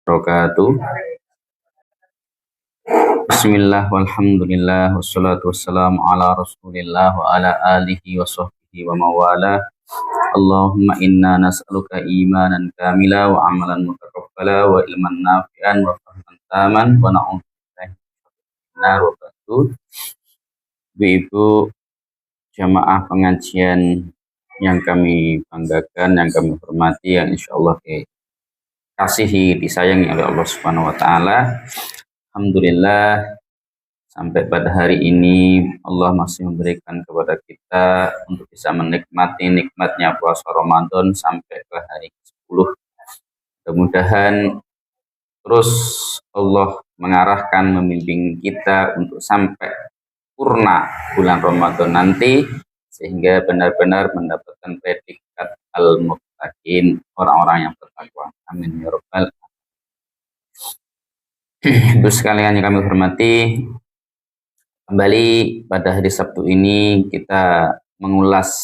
wabarakatuh. Bismillah walhamdulillah wassalatu wassalamu ala rasulillah wa ala alihi wa sahbihi wa mawala. Allahumma inna nas'aluka imanan kamila wa amalan mutaqabbala wa ilman nafi'an wa fahman taman wa na'udzubillahi min nar wa ba'du. Ibu jamaah pengajian yang kami banggakan, yang kami hormati, yang insyaallah dikasihi, disayangi oleh Allah Subhanahu wa taala. Alhamdulillah, sampai pada hari ini Allah masih memberikan kepada kita untuk bisa menikmati nikmatnya puasa Ramadan sampai ke hari ke-10. Mudah-mudahan terus Allah mengarahkan, membimbing kita untuk sampai purna bulan Ramadan nanti, sehingga benar-benar mendapatkan predikat al-muttaqin, orang-orang yang bertakwa. Amin ya rabbal alamin. Ibu sekalian yang kami hormati, kembali pada hari Sabtu ini kita mengulas,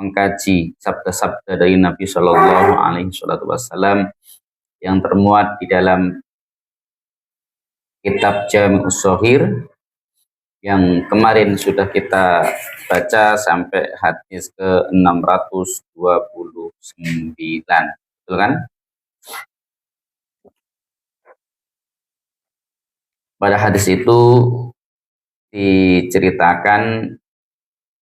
mengkaji sabda-sabda dari Nabi Shallallahu Alaihi Wasallam yang termuat di dalam kitab Jami'us Shaghir yang kemarin sudah kita baca sampai hadis ke-629, betul kan? Pada hadis itu diceritakan,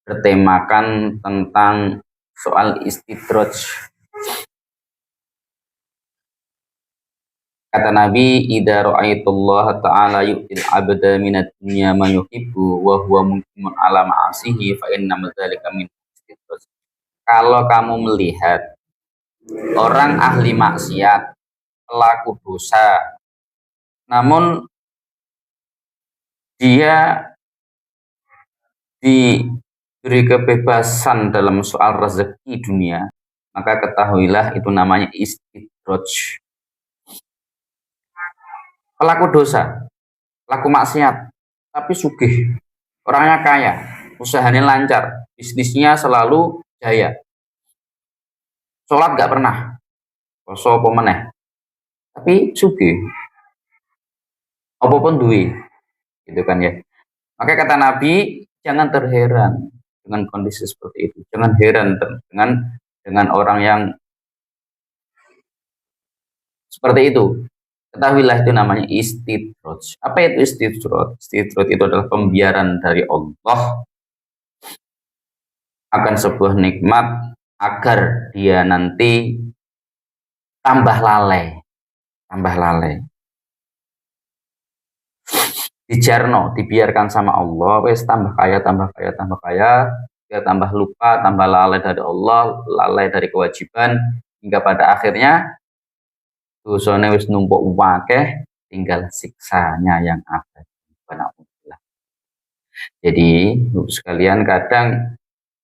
bertemakan tentang soal istidraj. Kata Nabi, "Idza ra'aitullaha ta'ala yu'til 'abda minad dunya ma yuhibbu wa huwa muqimun 'ala ma'asihi fa inna dzalika min istidraj." Kalau kamu melihat orang ahli maksiat, pelaku dosa, namun dia diberi kebebasan dalam soal rezeki dunia, maka ketahuilah itu namanya istidraj. Pelaku dosa, pelaku maksiat, tapi sugih, orangnya kaya, usahanya lancar, bisnisnya selalu jaya, sholat gak pernah, poso apa meneh, tapi sugih, apapun duit, gitu kan ya. Maka kata Nabi, jangan terheran dengan kondisi seperti itu. Jangan heran dengan orang yang seperti itu. Ketahuilah itu namanya istidraj. Apa itu istidraj? Istidraj itu adalah pembiaran dari Allah akan sebuah nikmat agar dia nanti tambah lalai. Dijarno, dibiarkan sama Allah, wes tambah kaya, dia tambah lupa, tambah lalai dari Allah, lalai dari kewajiban, hingga pada akhirnya dosanya wis numpuk wakeh, tinggal siksanya yang abadi. Jadi sekalian, kadang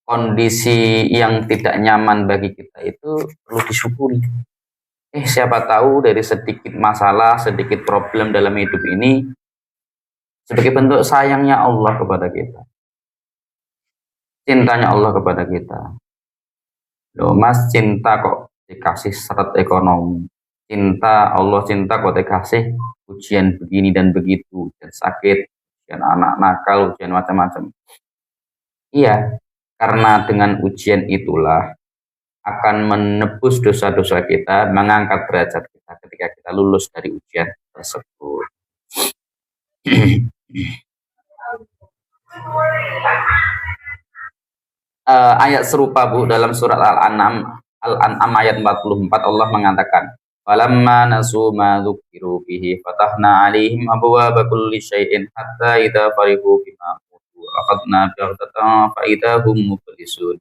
kondisi yang tidak nyaman bagi kita itu perlu disyukuri. Siapa tahu dari sedikit masalah, sedikit problem dalam hidup ini sebagai bentuk sayangnya Allah kepada kita, cintanya Allah kepada kita. Loh mas, cinta kok dikasih syarat ekonomi, Allah cinta kok dikasih ujian begini dan begitu, ujian sakit, ujian anak nakal, ujian macam-macam. Iya, karena dengan ujian itulah akan menebus dosa-dosa kita, mengangkat derajat kita ketika kita lulus dari ujian tersebut. Ayat serupa Bu dalam surat Al-An'am ayat 44, Allah mengatakan, "Falamma nasu ma dzukiru bihi fatahna 'alaihim abwaaba kulli syai'in hatta idza farihu bima utu akhadna baghtatan fa idza hum mublisun."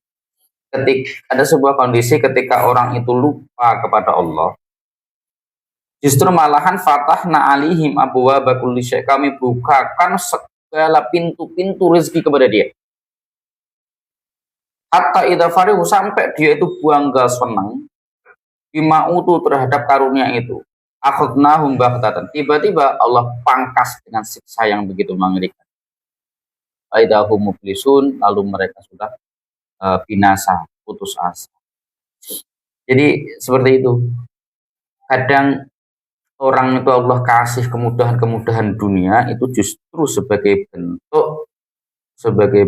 Ada sebuah kondisi ketika orang itu lupa kepada Allah, justru malahan fatahna 'alaihim abwaaba kulli syai', kami bukakan segala pintu-pintu rezeki kepada dia. Hatta idza farihu, sampai dia itu bangga senang bima utu, terhadap karunia itu. Akhadnahum baghtatan, tiba-tiba Allah pangkas dengan siksa yang begitu mengerikan. Aidahum mublisun, lalu mereka sudah binasa, putus asa. Jadi seperti itu. Kadang orang itu Allah kasih kemudahan-kemudahan dunia itu justru sebagai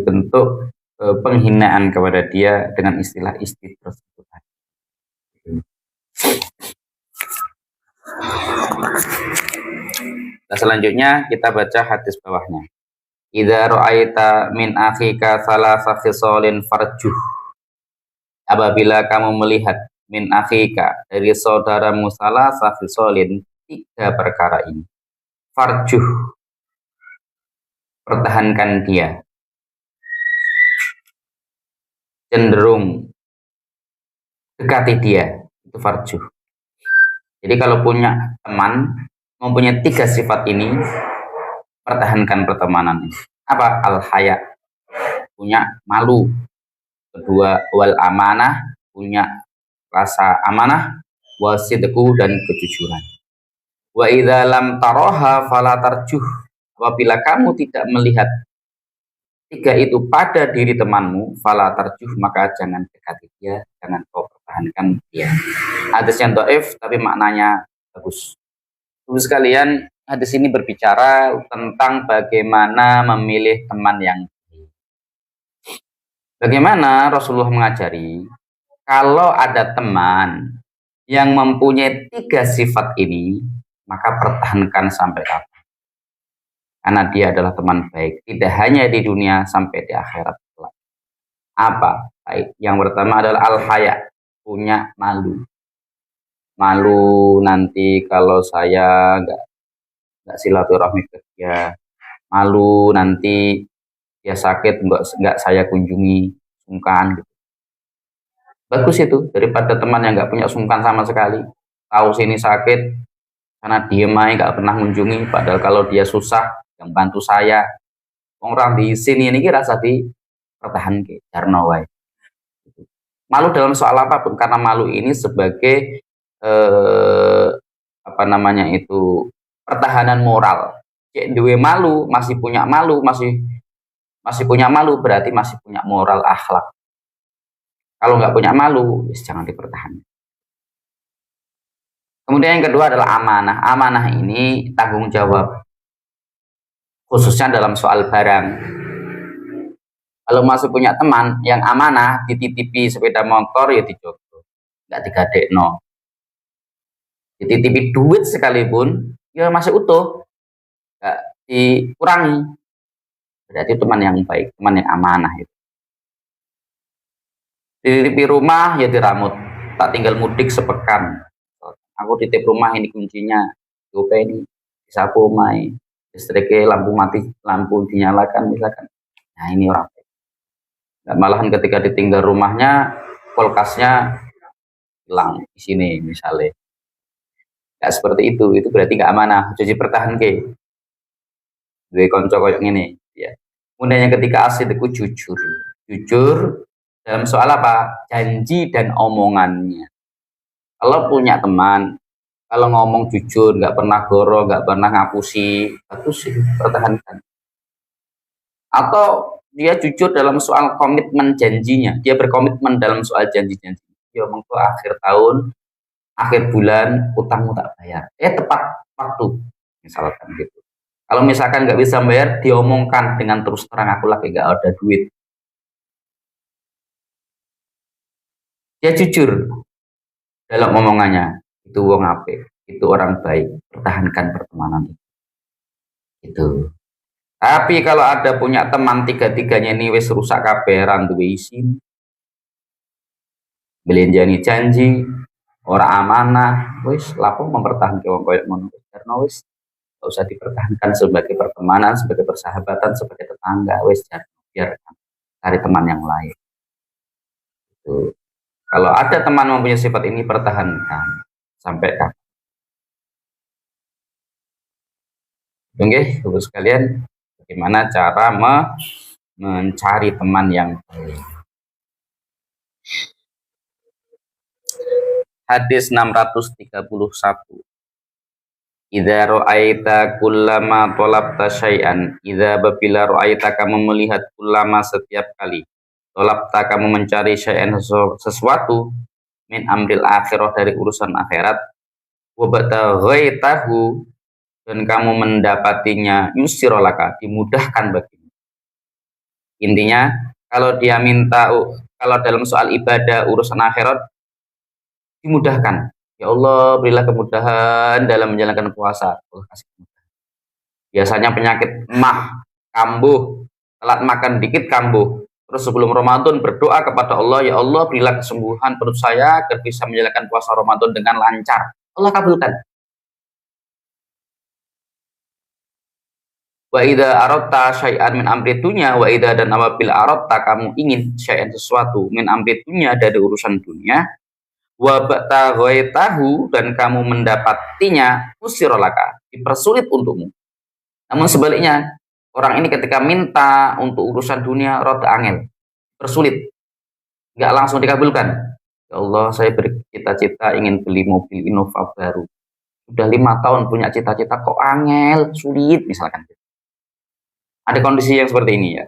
bentuk penghinaan kepada dia dengan istilah istri tersebut. Nah, selanjutnya kita baca hadis bawahnya. Idza ra'aita min akhika salasa khisalin farjuh. Apabila kamu melihat min akhika dari saudaramu salasa khisalin, 3 perkara ini. Farjuh, pertahankan dia. Cenderung dekati dia, itu farjuh. Jadi kalau punya teman mempunyai 3 sifat ini, pertahankan pertemanan ini. Apa? Al-haya, punya malu. Kedua, wal amanah, punya rasa amanah. Wasidqu, dan kejujuran. Wa idza lam taraha fala tarjuh. Apabila kamu tidak melihat 3 itu pada diri temanmu, fala tarjuh, maka jangan dekati dia, jangan kau pertahankan dia. Hadis yang dhaif tapi maknanya bagus. Ibu sekalian, hadis ini berbicara tentang bagaimana memilih teman yang baik. Bagaimana Rasulullah mengajari kalau ada teman yang mempunyai 3 sifat ini, maka pertahankan sampai kapan. Karena dia adalah teman baik, tidak hanya di dunia sampai di akhirat. Apa? Baik. Yang pertama adalah al-haya, punya malu. Malu nanti kalau saya nggak silaturahmi ke dia. Malu nanti dia sakit nggak saya kunjungi, sungkan gitu. Bagus itu daripada teman yang nggak punya sungkan sama sekali, tahu sini sakit karena diem aja nggak pernah kunjungi, padahal kalau dia susah yang bantu saya orang di sini ini rasa di pertahan ke jarno wae. Malu dalam soal apapun, karena malu ini sebagai pertahanan moral. Cek duwe malu, masih punya malu, masih punya malu, berarti masih punya moral akhlak. Kalau nggak punya malu, jangan dipertahankan. Kemudian yang kedua adalah amanah. Amanah ini tanggung jawab, khususnya dalam soal barang. Kalau masih punya teman yang amanah, dititipi sepeda motor ya dijogo, nggak digadekno. Dititipi duit sekalipun, ya masih utuh, nggak dikurangi. Berarti teman yang baik, teman yang amanah itu. Dititipi rumah ya diramut, tak tinggal mudik sepekan. Aku titip rumah, ini kuncinya, gope ini disapu mai, listriknya lampu mati, lampu dinyalakan misalkan. Nah ini orang baik. Nah, malahan ketika ditinggal rumahnya, kulkasnya hilang di sini misalnya. Nggak seperti itu berarti nggak amanah. Jadi pertahan ke gue konco koyok ini ya. Kemudian yang ketiga asidku jujur dalam soal apa? Janji dan omongannya. Kalau punya teman, kalau ngomong jujur, nggak pernah goro, nggak pernah ngapusi, bagus sih, pertahankan. Atau dia jujur dalam soal komitmen janjinya, dia berkomitmen dalam soal janji-janji. Dia ngomong tuh akhir tahun, akhir bulan, utangmu tak bayar. Tepat waktu, misalkan gitu. Kalau misalkan nggak bisa bayar, diomongkan dengan terus terang, aku lagi nggak ada duit. Dia jujur dalam omongannya, itu wong apik, itu orang baik, pertahankan pertemanan itu. Tapi kalau ada punya teman tiga-tiganya ini wis rusak kabeh, ra duwe isin, belenjani janji, ora amanah, wis lapo mempertahankan wong koyo ngono, karena wis gak usah dipertahankan sebagai pertemanan, sebagai persahabatan, sebagai tetangga, wis biar cari teman yang lain. Itu. Kalau ada teman mempunyai sifat ini, pertahankan sampai kapan. Oke, Ibu sekalian, bagaimana cara mencari teman yang baik. Hadis 631. Idza ra'aita kullama talabta syai'an, idza babila ra'aita, kamu melihat kullama setiap kali, talabta kamu mencari syai'an sesuatu, min amril akhirah dari urusan akhirat, wa bataghaitahu dan kamu mendapatinya yusirolaka, dimudahkan bagimu. Intinya kalau dia minta, kalau dalam soal ibadah urusan akhirat dimudahkan. Ya Allah, berilah kemudahan dalam menjalankan puasa. Allah kasih kemudahan. Biasanya penyakit mah, kambuh, telat makan dikit kambuh. Terus sebelum Ramadan berdoa kepada Allah, ya Allah berilah kesembuhan perut saya agar bisa menjalankan puasa Ramadan dengan lancar. Allah kabulkan. Wa idza aradta syai'an min amri dunya, wa idza dan apabila aradta kamu ingin syai'an sesuatu min amri dunya dari urusan dunia, wa bataghaitahu dan kamu mendapatinya usirolaka, dipersulit untukmu. Namun sebaliknya, orang ini ketika minta untuk urusan dunia rada angel, persulit, nggak langsung dikabulkan. Ya Allah, saya bercita-cita ingin beli mobil Innova baru. Sudah 5 tahun punya cita-cita kok angel, sulit misalkan. Ada kondisi yang seperti ini ya.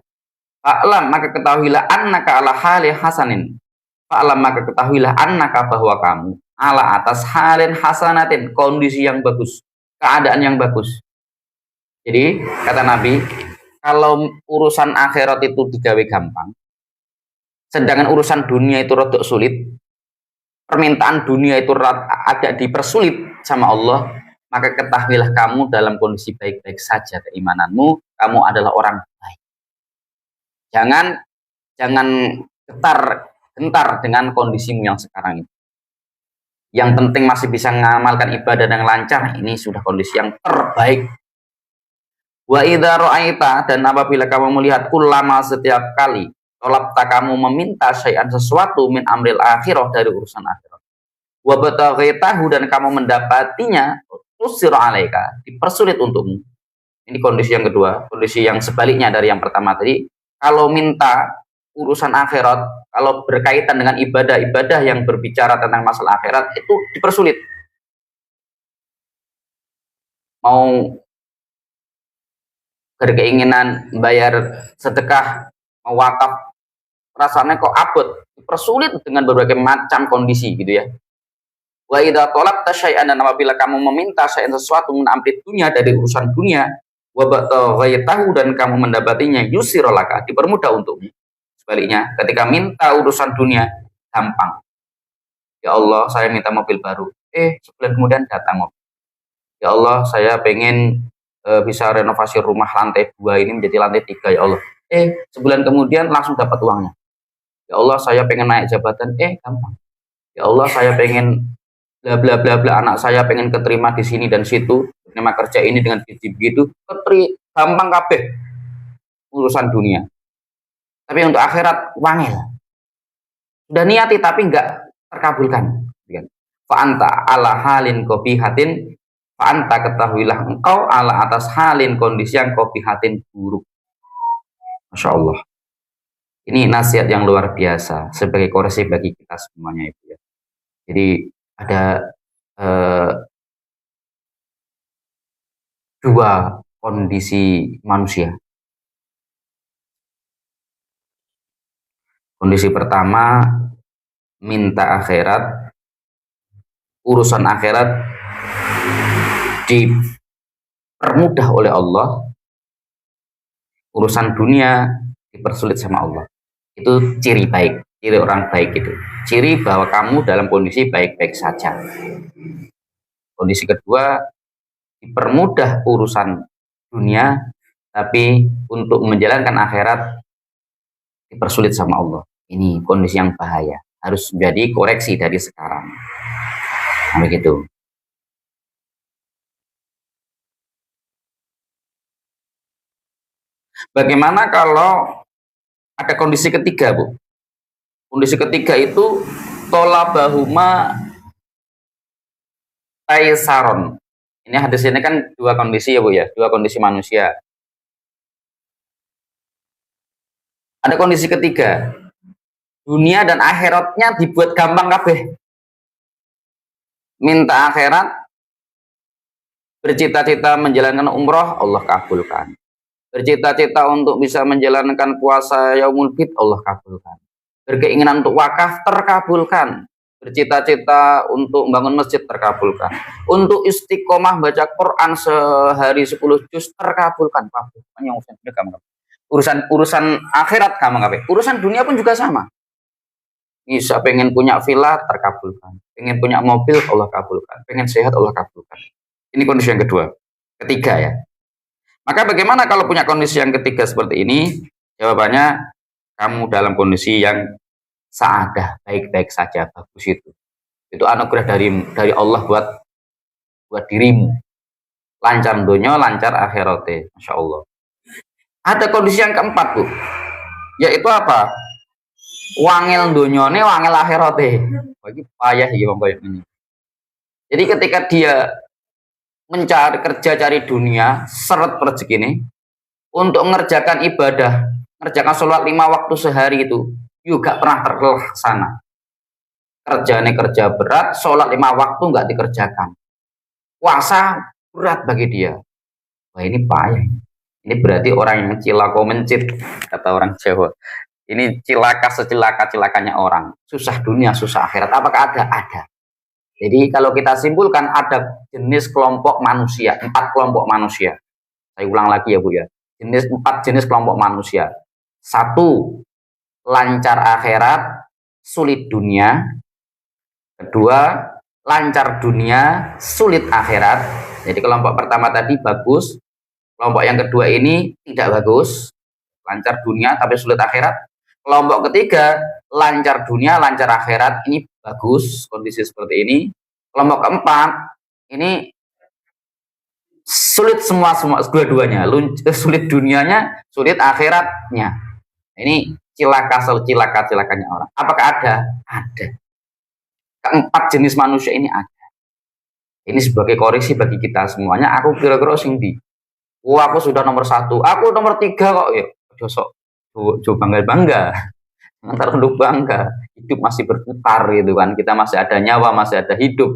Fa'lam maka ketahuilah annaka ala hali hasanin. Fa'lam maka ketahuilah annaka bahwa kamu ala atas halin hasanatin, kondisi yang bagus, keadaan yang bagus. Jadi kata Nabi, kalau urusan akhirat itu digawe gampang, sedangkan urusan dunia itu rodok sulit, permintaan dunia itu agak dipersulit sama Allah, maka ketahuilah kamu dalam kondisi baik-baik saja keimananmu, kamu adalah orang baik. Jangan gentar dengan kondisimu yang sekarang ini. Yang penting masih bisa mengamalkan ibadah dengan lancar, ini sudah kondisi yang terbaik. Wa idza ra'aita dan apabila kamu melihat ulama setiap kali tolapta kamu meminta syai'an sesuatu min amril akhirah dari urusan akhirat. Wa bataghaitahu dan kamu mendapatinya usir alaika, dipersulit untukmu. Ini kondisi yang kedua, kondisi yang sebaliknya dari yang pertama tadi. Kalau minta urusan akhirat, kalau berkaitan dengan ibadah-ibadah yang berbicara tentang masalah akhirat itu dipersulit. Mau berkeinginan bayar sedekah, mau wakaf, rasanya kok abot, dipersulit dengan berbagai macam kondisi gitu ya. Wa idza talabta syai'an dan apabila kamu meminta syai'an sesuatu min amri dunya dari urusan dunia, wa bataghaitahu dan kamu mendapatinya yusirolaka, dipermudah untukmu. Sebaliknya, ketika minta urusan dunia gampang. Ya Allah, saya minta mobil baru. Sebulan kemudian datang mobil. Ya Allah, saya pengen bisa renovasi rumah lantai 2 ini menjadi lantai 3 ya Allah. Sebulan kemudian langsung dapat uangnya. Ya Allah, saya pengen naik jabatan. Gampang. Ya Allah, saya pengen bla bla bla bla, anak saya pengen keterima di sini dan situ, terima kerja ini dengan begitu, gampang kabeh urusan dunia. Tapi untuk akhirat wangil. Sudah niati tapi enggak terkabulkan. Fa anta ala halin qabihatin, fa anta ketahuilah engkau ala atas halin kondisi yang qabihatin buruk. Masya Allah. Ini nasihat yang luar biasa sebagai koreksi bagi kita semuanya Ibu ya. Jadi ada dua kondisi manusia. Kondisi pertama, minta akhirat, urusan akhirat dipermudah oleh Allah, urusan dunia dipersulit sama Allah. Itu ciri baik, ciri orang baik itu. Ciri bahwa kamu dalam kondisi baik-baik saja. Kondisi kedua, dipermudah urusan dunia, tapi untuk menjalankan akhirat dipersulit sama Allah. Ini kondisi yang bahaya. Harus menjadi koreksi dari sekarang. Nah, begitu. Bagaimana kalau ada kondisi ketiga, Bu? Kondisi ketiga itu tolabahuma taisaron. Ini hadis ini kan dua kondisi ya Bu ya, dua kondisi manusia. Ada kondisi ketiga, dunia dan akhiratnya dibuat gampang kabeh. Minta akhirat, bercita-cita menjalankan umroh, Allah kabulkan. Bercita-cita untuk bisa menjalankan puasa yaumul bid, Allah kabulkan. Berkeinginan untuk wakaf, terkabulkan. Bercita-cita untuk membangun masjid terkabulkan. Untuk istiqomah baca Quran sehari 10 juz terkabulkan. Pokoknya urusan akhirat kamu ngapain? Urusan dunia pun juga sama. Bisa pengen punya villa terkabulkan. Pengen punya mobil Allah kabulkan. Pengen sehat Allah kabulkan. Ini kondisi yang kedua. Ketiga ya. Maka bagaimana kalau punya kondisi yang ketiga seperti ini? Jawabannya kamu dalam kondisi yang saadah, baik-baik saja, bagus itu. Itu anugerah dari Allah buat dirimu. Lancar dunia, lancar akhiratnya, masya Allah. Ada kondisi yang keempat, Bu, yaitu apa? Wangil dunyane, wangil akhiratnya. Bagi payah ya ini. Jadi ketika dia mencari kerja, cari dunia, seret rezeki ini, untuk mengerjakan ibadah, mengerjakan sholat 5 waktu sehari itu juga pernah terlaksana. Kerjanya kerja berat, sholat 5 waktu nggak dikerjakan. Puasa berat bagi dia. Wah ini payah. Ini berarti orang yang cilaka mencit, kata orang Jawa. Ini cilaka secilaka-cilakanya orang. Susah dunia, susah akhirat. Apakah ada? Ada. Jadi kalau kita simpulkan ada jenis kelompok manusia, 4 kelompok manusia. Saya ulang lagi ya Bu ya. 4 jenis kelompok manusia. 1, lancar akhirat, sulit dunia. 2, lancar dunia, sulit akhirat. Jadi kelompok pertama tadi bagus. Kelompok yang kedua ini tidak bagus. Lancar dunia tapi sulit akhirat. Kelompok ketiga, lancar dunia, lancar akhirat. Ini bagus kondisi seperti ini. Kelompok keempat, ini sulit semua dua-duanya. Sulit dunianya, sulit akhiratnya. Ini cilakanya orang. Apakah ada? Ada. Keempat jenis manusia ini ada. Ini sebagai koreksi bagi kita semuanya. Aku kira-kira sing di. Aku sudah nomor 1. Aku nomor 3 kok ya. Josok. Bangga. Antara untuk bangga. Hidup masih berputar gitu kan. Kita masih ada nyawa, masih ada hidup.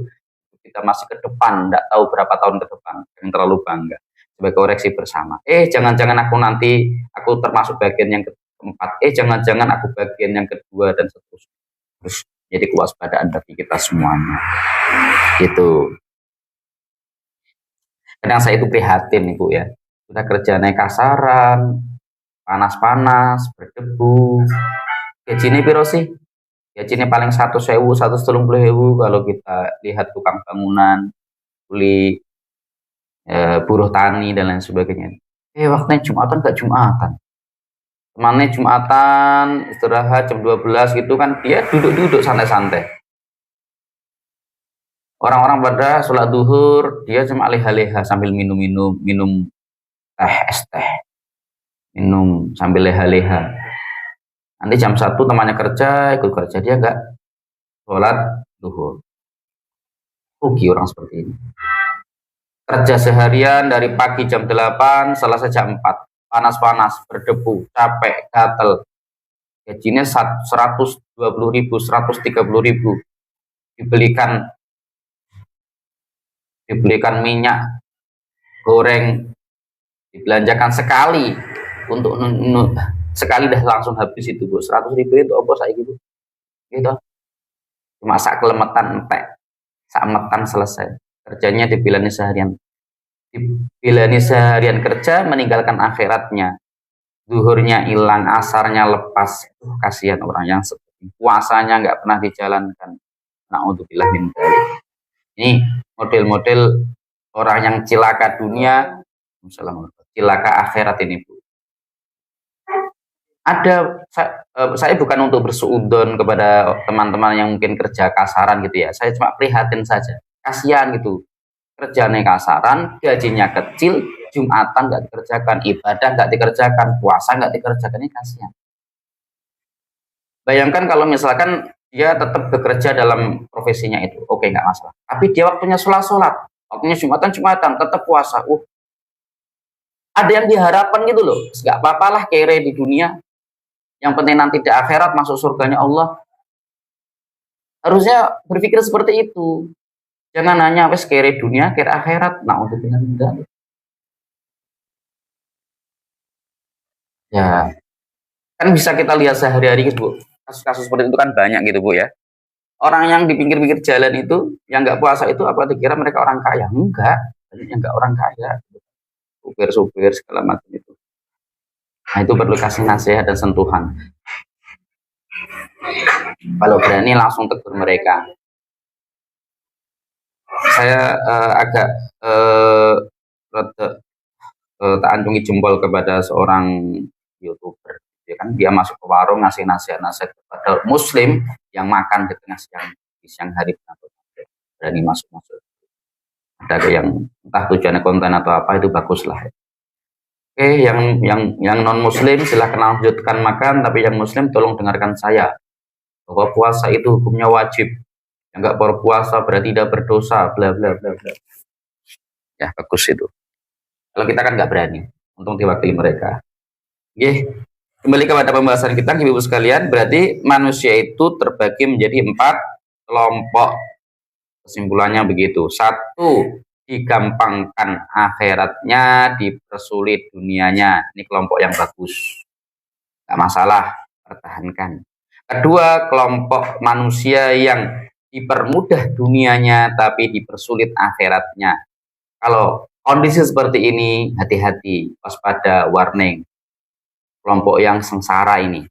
Kita masih ke depan. Tidak tahu berapa tahun ke depan. Yang terlalu bangga. Sebagai koreksi bersama. Jangan-jangan aku termasuk bagian yang keempat. Jangan-jangan aku bagian yang kedua dan seterusnya. Terus jadi kewaspadaan bagi kita semuanya. Gitu. Kadang saya itu prihatin Ibu ya. Sudah kerja naik kasaran, panas-panas, berdebu. Gajinya piro sih? Gajinya paling 100.000, 130.000 kalau kita lihat tukang bangunan, kuli buruh tani dan lain sebagainya. Waktunya Jumatan gak Jumatan. Temannya Jumatan, istirahat jam 12 gitu kan, dia duduk-duduk santai-santai. Orang-orang pada sholat duhur, dia cuma leha-leha sambil minum teh, minum sambil leha-leha. Nanti jam 1 temannya kerja, ikut kerja, dia enggak sholat duhur. Rugi orang seperti ini. Kerja seharian dari pagi jam 8, selesai jam 4. Panas-panas, berdebu, capek, gatel. Gajinya 120.000, 130.000. Dibelikan minyak goreng, dibelanjakan sekali untuk sekali dah langsung habis itu Bu. 100.000 itu apa saya gitu cuma sak kelemetan entek, sak metan selesai. Kerjanya dibilani seharian kerja, meninggalkan akhiratnya. Zuhurnya hilang, asarnya lepas. Kasihan orang yang seperti puasanya nggak pernah dijalankan. Na'udzubillah min dzalik. Ini model-model orang yang cilaka dunia, cilaka akhirat ini Bu. Saya bukan untuk bersuudon kepada teman-teman yang mungkin kerja kasaran gitu ya. Saya cuma prihatin saja. Kasihan gitu. Kerjanya kasaran, gajinya kecil, Jumatan nggak dikerjakan, ibadah nggak dikerjakan, puasa nggak dikerjakan, ini kasihan. Bayangkan kalau misalkan dia tetap bekerja dalam profesinya itu, oke nggak masalah. Tapi dia waktunya sholat, waktunya Jumatan, tetap puasa. Ada yang diharapkan gitu loh. Nggak apa-apalah kere di dunia. Yang penting nanti di akhirat masuk surganya Allah. Harusnya berpikir seperti itu. Jangan hanya wes kere dunia, kere akhirat. Nah untuk dengan ya kan bisa kita lihat sehari-hari gitu Bu. Kasus-kasus seperti itu kan banyak gitu Bu ya. Orang yang di pinggir-pinggir jalan itu, yang nggak puasa itu apa dikira mereka orang kaya? Enggak, banyak nggak orang kaya, supir-supir segala macam itu. Nah itu perlu kasih nasihat dan sentuhan. Kalau berani langsung tegur mereka. Saya agak tak antungi jempol kepada seorang YouTuber. Ya kan, dia masuk ke warung ngasih nasihat-nasihat kepada Muslim yang makan di tengah siang hari, berani masuk-masuk. Ada yang entah tujuannya konten atau apa, itu bagus lah. Oke, yang non Muslim silahkan lanjutkan makan, tapi yang Muslim tolong dengarkan saya bahwa puasa itu hukumnya wajib. Yang nggak berpuasa berarti tidak berdosa, bla bla bla bla. Ya bagus itu. Kalau kita kan nggak berani, untung diwakili mereka. Oke, kembali kepada pembahasan kita, ibu-ibu sekalian. Berarti manusia itu terbagi menjadi 4 kelompok. Kesimpulannya begitu. 1, digampangkan akhiratnya, dipersulit dunianya. Ini kelompok yang bagus, nggak masalah, pertahankan. Kedua, kelompok manusia yang dipermudah dunianya tapi dipersulit akhiratnya. Kalau kondisi seperti ini, hati-hati, waspada, warning. Kelompok yang sengsara ini.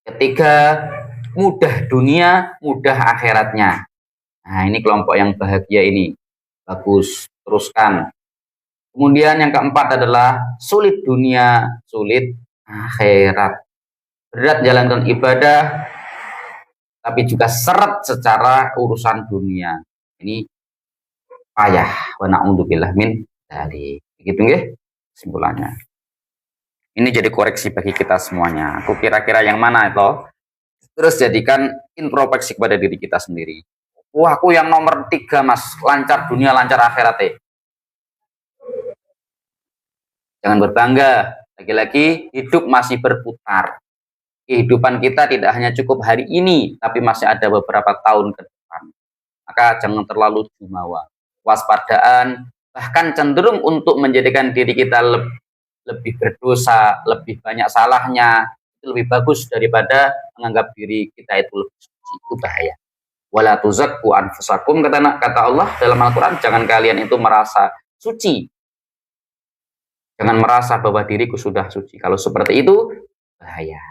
Ketiga, mudah dunia, mudah akhiratnya. Nah, ini kelompok yang bahagia ini. Bagus, teruskan. Kemudian yang keempat adalah sulit dunia, sulit akhirat. Berat jalankan ibadah, tapi juga seret secara urusan dunia. Ini payah. Wa na'udzubillah min dzalik. Begitu nggih kesimpulannya. Ini jadi koreksi bagi kita semuanya. Aku kira-kira yang mana itu? Terus jadikan introspeksi kepada diri kita sendiri. Wah, aku yang nomor 3 mas, lancar dunia, lancar akhirat. Jangan berbangga. Lagi-lagi hidup masih berputar. Kehidupan kita tidak hanya cukup hari ini, tapi masih ada beberapa tahun ke depan. Maka jangan terlalu jumawa. Waspadaan, bahkan cenderung untuk menjadikan diri kita lebih berdosa, lebih banyak salahnya, itu lebih bagus daripada menganggap diri kita itu lebih suci. Itu bahaya. Wala tuzakku anfusakum, kata Allah dalam Al-Quran, jangan kalian itu merasa suci. Jangan merasa bahwa diriku sudah suci. Kalau seperti itu, bahaya.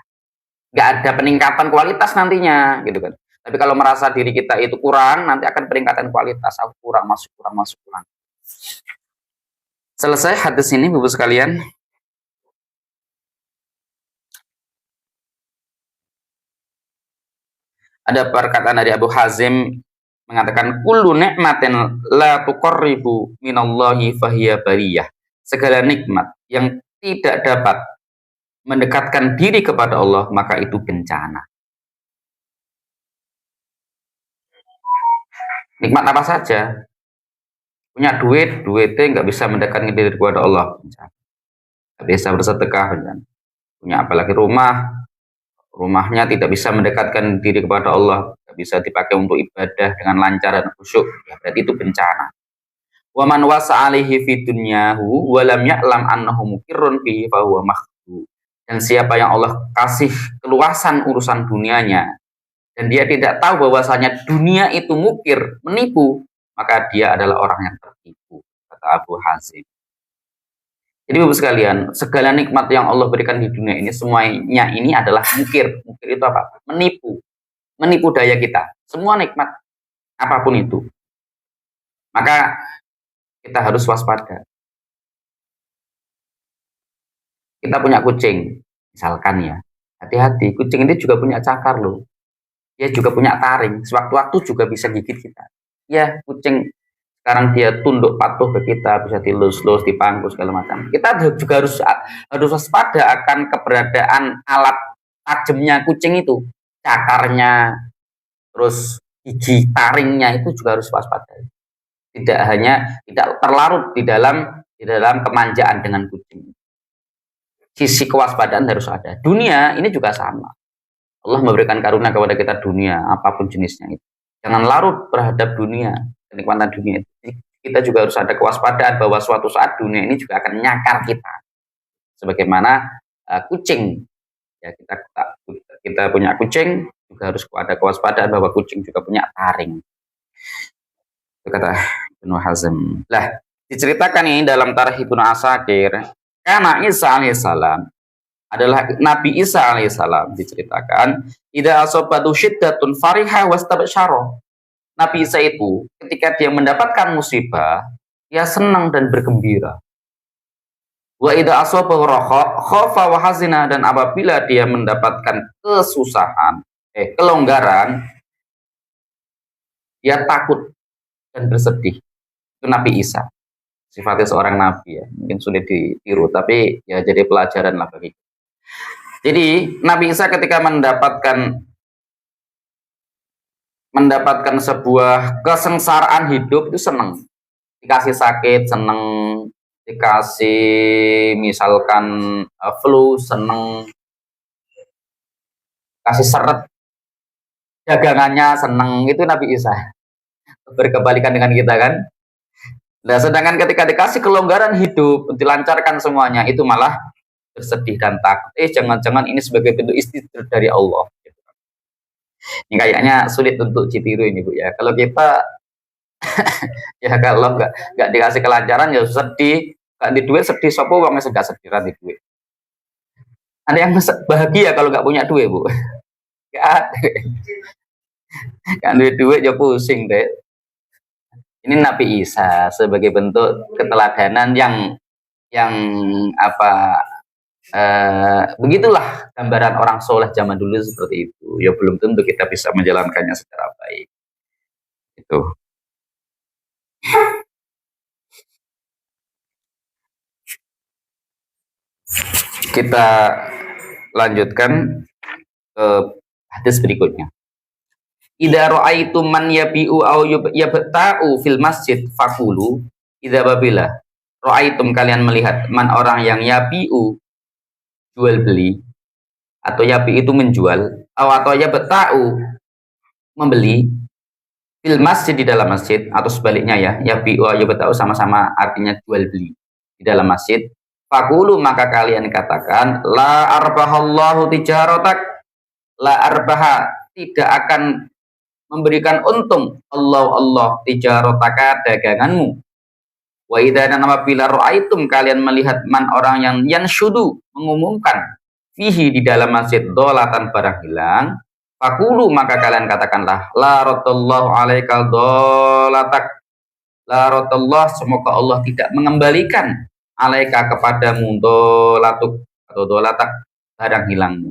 Nggak ada peningkatan kualitas nantinya, gitu kan. Tapi kalau merasa diri kita itu kurang, nanti akan peningkatan kualitas. Aku kurang, masuk kurang. Selesai hadis ini, Bapak sekalian. Ada perkataan dari Abu Hazim mengatakan, kullu ni'matin la tuqarribu minallahi fahiya bariyah. Segala nikmat yang tidak dapat mendekatkan diri kepada Allah, maka itu bencana. Nikmat apa saja. Punya duitnya nggak bisa mendekatkan diri kepada Allah, bencana. Nggak bisa bersedekah, bencana. Punya apalagi rumahnya tidak bisa mendekatkan diri kepada Allah, nggak bisa dipakai untuk ibadah dengan lancar dan khusyuk, ya berarti itu bencana. Wa man wasa alaihi fi dunyahu wa lam ya'lam annahu mukirrun fihi fa huwa makhdu. Dan siapa yang Allah kasih keluasan urusan dunianya dan dia tidak tahu bahwasanya dunia itu mukir, menipu, maka dia adalah orang yang tertipu, kata Abu Hazim. Jadi Bapak sekalian, segala nikmat yang Allah berikan di dunia ini, semuanya ini adalah mukir. Mukir itu apa? Menipu. Menipu daya kita. Semua nikmat, apapun itu. Maka kita harus waspada. Kita punya kucing, misalkan ya, hati-hati, kucing ini juga punya cakar loh. Dia juga punya taring, sewaktu-waktu juga bisa gigit kita. Ya, kucing sekarang dia tunduk patuh ke kita, bisa dilus-lus, dipangku segala macam. Kita juga harus waspada akan keberadaan alat tajamnya kucing itu, cakarnya, terus gigi taringnya itu juga harus waspada. Tidak terlarut di dalam kemanjaan dengan kucing. Sisi kewaspadaan harus ada. Dunia ini juga sama. Allah memberikan karunia kepada kita dunia, apapun jenisnya itu. Jangan larut terhadap dunia, kenikmatan dunia itu. Kita juga harus ada kewaspadaan bahwa suatu saat dunia ini juga akan nyakar kita. Sebagaimana kucing. Ya, kita punya kucing, juga harus ada kewaspadaan bahwa kucing juga punya taring. Itu kata Ibnu Hazm. Lah, diceritakan ini dalam Tarikh Ibnu Asakir, karena Isa alaihissalam adalah Nabi Isa alaihissalam diceritakan, idza asabatu syiddatun fariha wastabsyara. Nabi Isa itu ketika dia mendapatkan musibah, dia senang dan bergembira. Wa idza asabahu khafa wa hazina, dan apabila dia mendapatkan kesusahan, kelonggaran, dia takut dan bersedih. Itu Nabi Isa. Sifatnya seorang nabi ya, mungkin sulit ditiru, tapi ya jadi pelajaran lah bagi. Jadi Nabi Isa ketika mendapatkan sebuah kesengsaraan hidup itu senang. Dikasih sakit senang, dikasih misalkan flu senang, kasih seret dagangannya senang, itu Nabi Isa. Berkebalikan dengan kita kan. Nah, sedangkan ketika dikasih kelonggaran hidup, dilancarkan semuanya, itu malah bersedih dan takut. Jangan-jangan ini sebagai bentuk istidraj dari Allah. Ini kayaknya sulit untuk ditiru ini Bu ya. Kalau kita ya kalau nggak dikasih kelancaran ya sedih, nggak di duit sedih, sopo uangnya sudah sedih di duit. Ada yang bahagia kalau nggak punya duit Bu? Nggak ada. Kan duit ya pusing deh. Ini Nabi Isa sebagai bentuk keteladanan yang begitulah gambaran orang soleh zaman dulu seperti itu. Ya belum tentu kita bisa menjalankannya secara baik. Itu. Kita lanjutkan ke hadis berikutnya. Idza ra'aitum man yabi'u aw yabta'u fil masjid faqulu, idza babila ra'aitum, kalian melihat man orang yang yabi'u jual beli, atau yabi itu menjual, atau yabta'u membeli, fil masjid di dalam masjid, atau sebaliknya ya, yabi'u yabta'u sama-sama artinya jual beli di dalam masjid. Faqulu, maka kalian katakan, la arbahallahu tijaratak, la arbaha, tidak akan memberikan untung Allah tijarataka, daganganmu. Wa idza, dan apabila ra'aitum, kalian melihat man orang yang yanshudu mengumumkan, fihi di dalam masjid, dolatan barang hilang, faqulu, maka kalian katakanlah, la radallahu alaikal dolatak, la radallah, semoga Allah tidak mengembalikan alaika kepadamu dolatuk atau dolatak, barang hilangmu.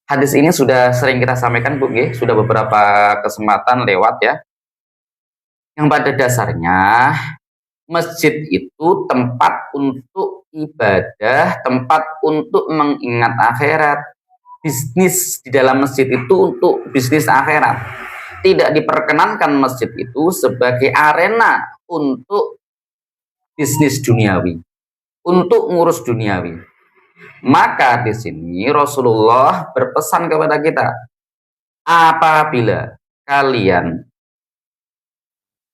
Hadis ini sudah sering kita sampaikan Bu, sudah beberapa kesempatan lewat ya. Yang pada dasarnya masjid itu tempat untuk ibadah, tempat untuk mengingat akhirat. Bisnis di dalam masjid itu untuk bisnis akhirat. Tidak diperkenankan masjid itu sebagai arena untuk bisnis duniawi, untuk ngurus duniawi. Maka di sini Rasulullah berpesan kepada kita, apabila kalian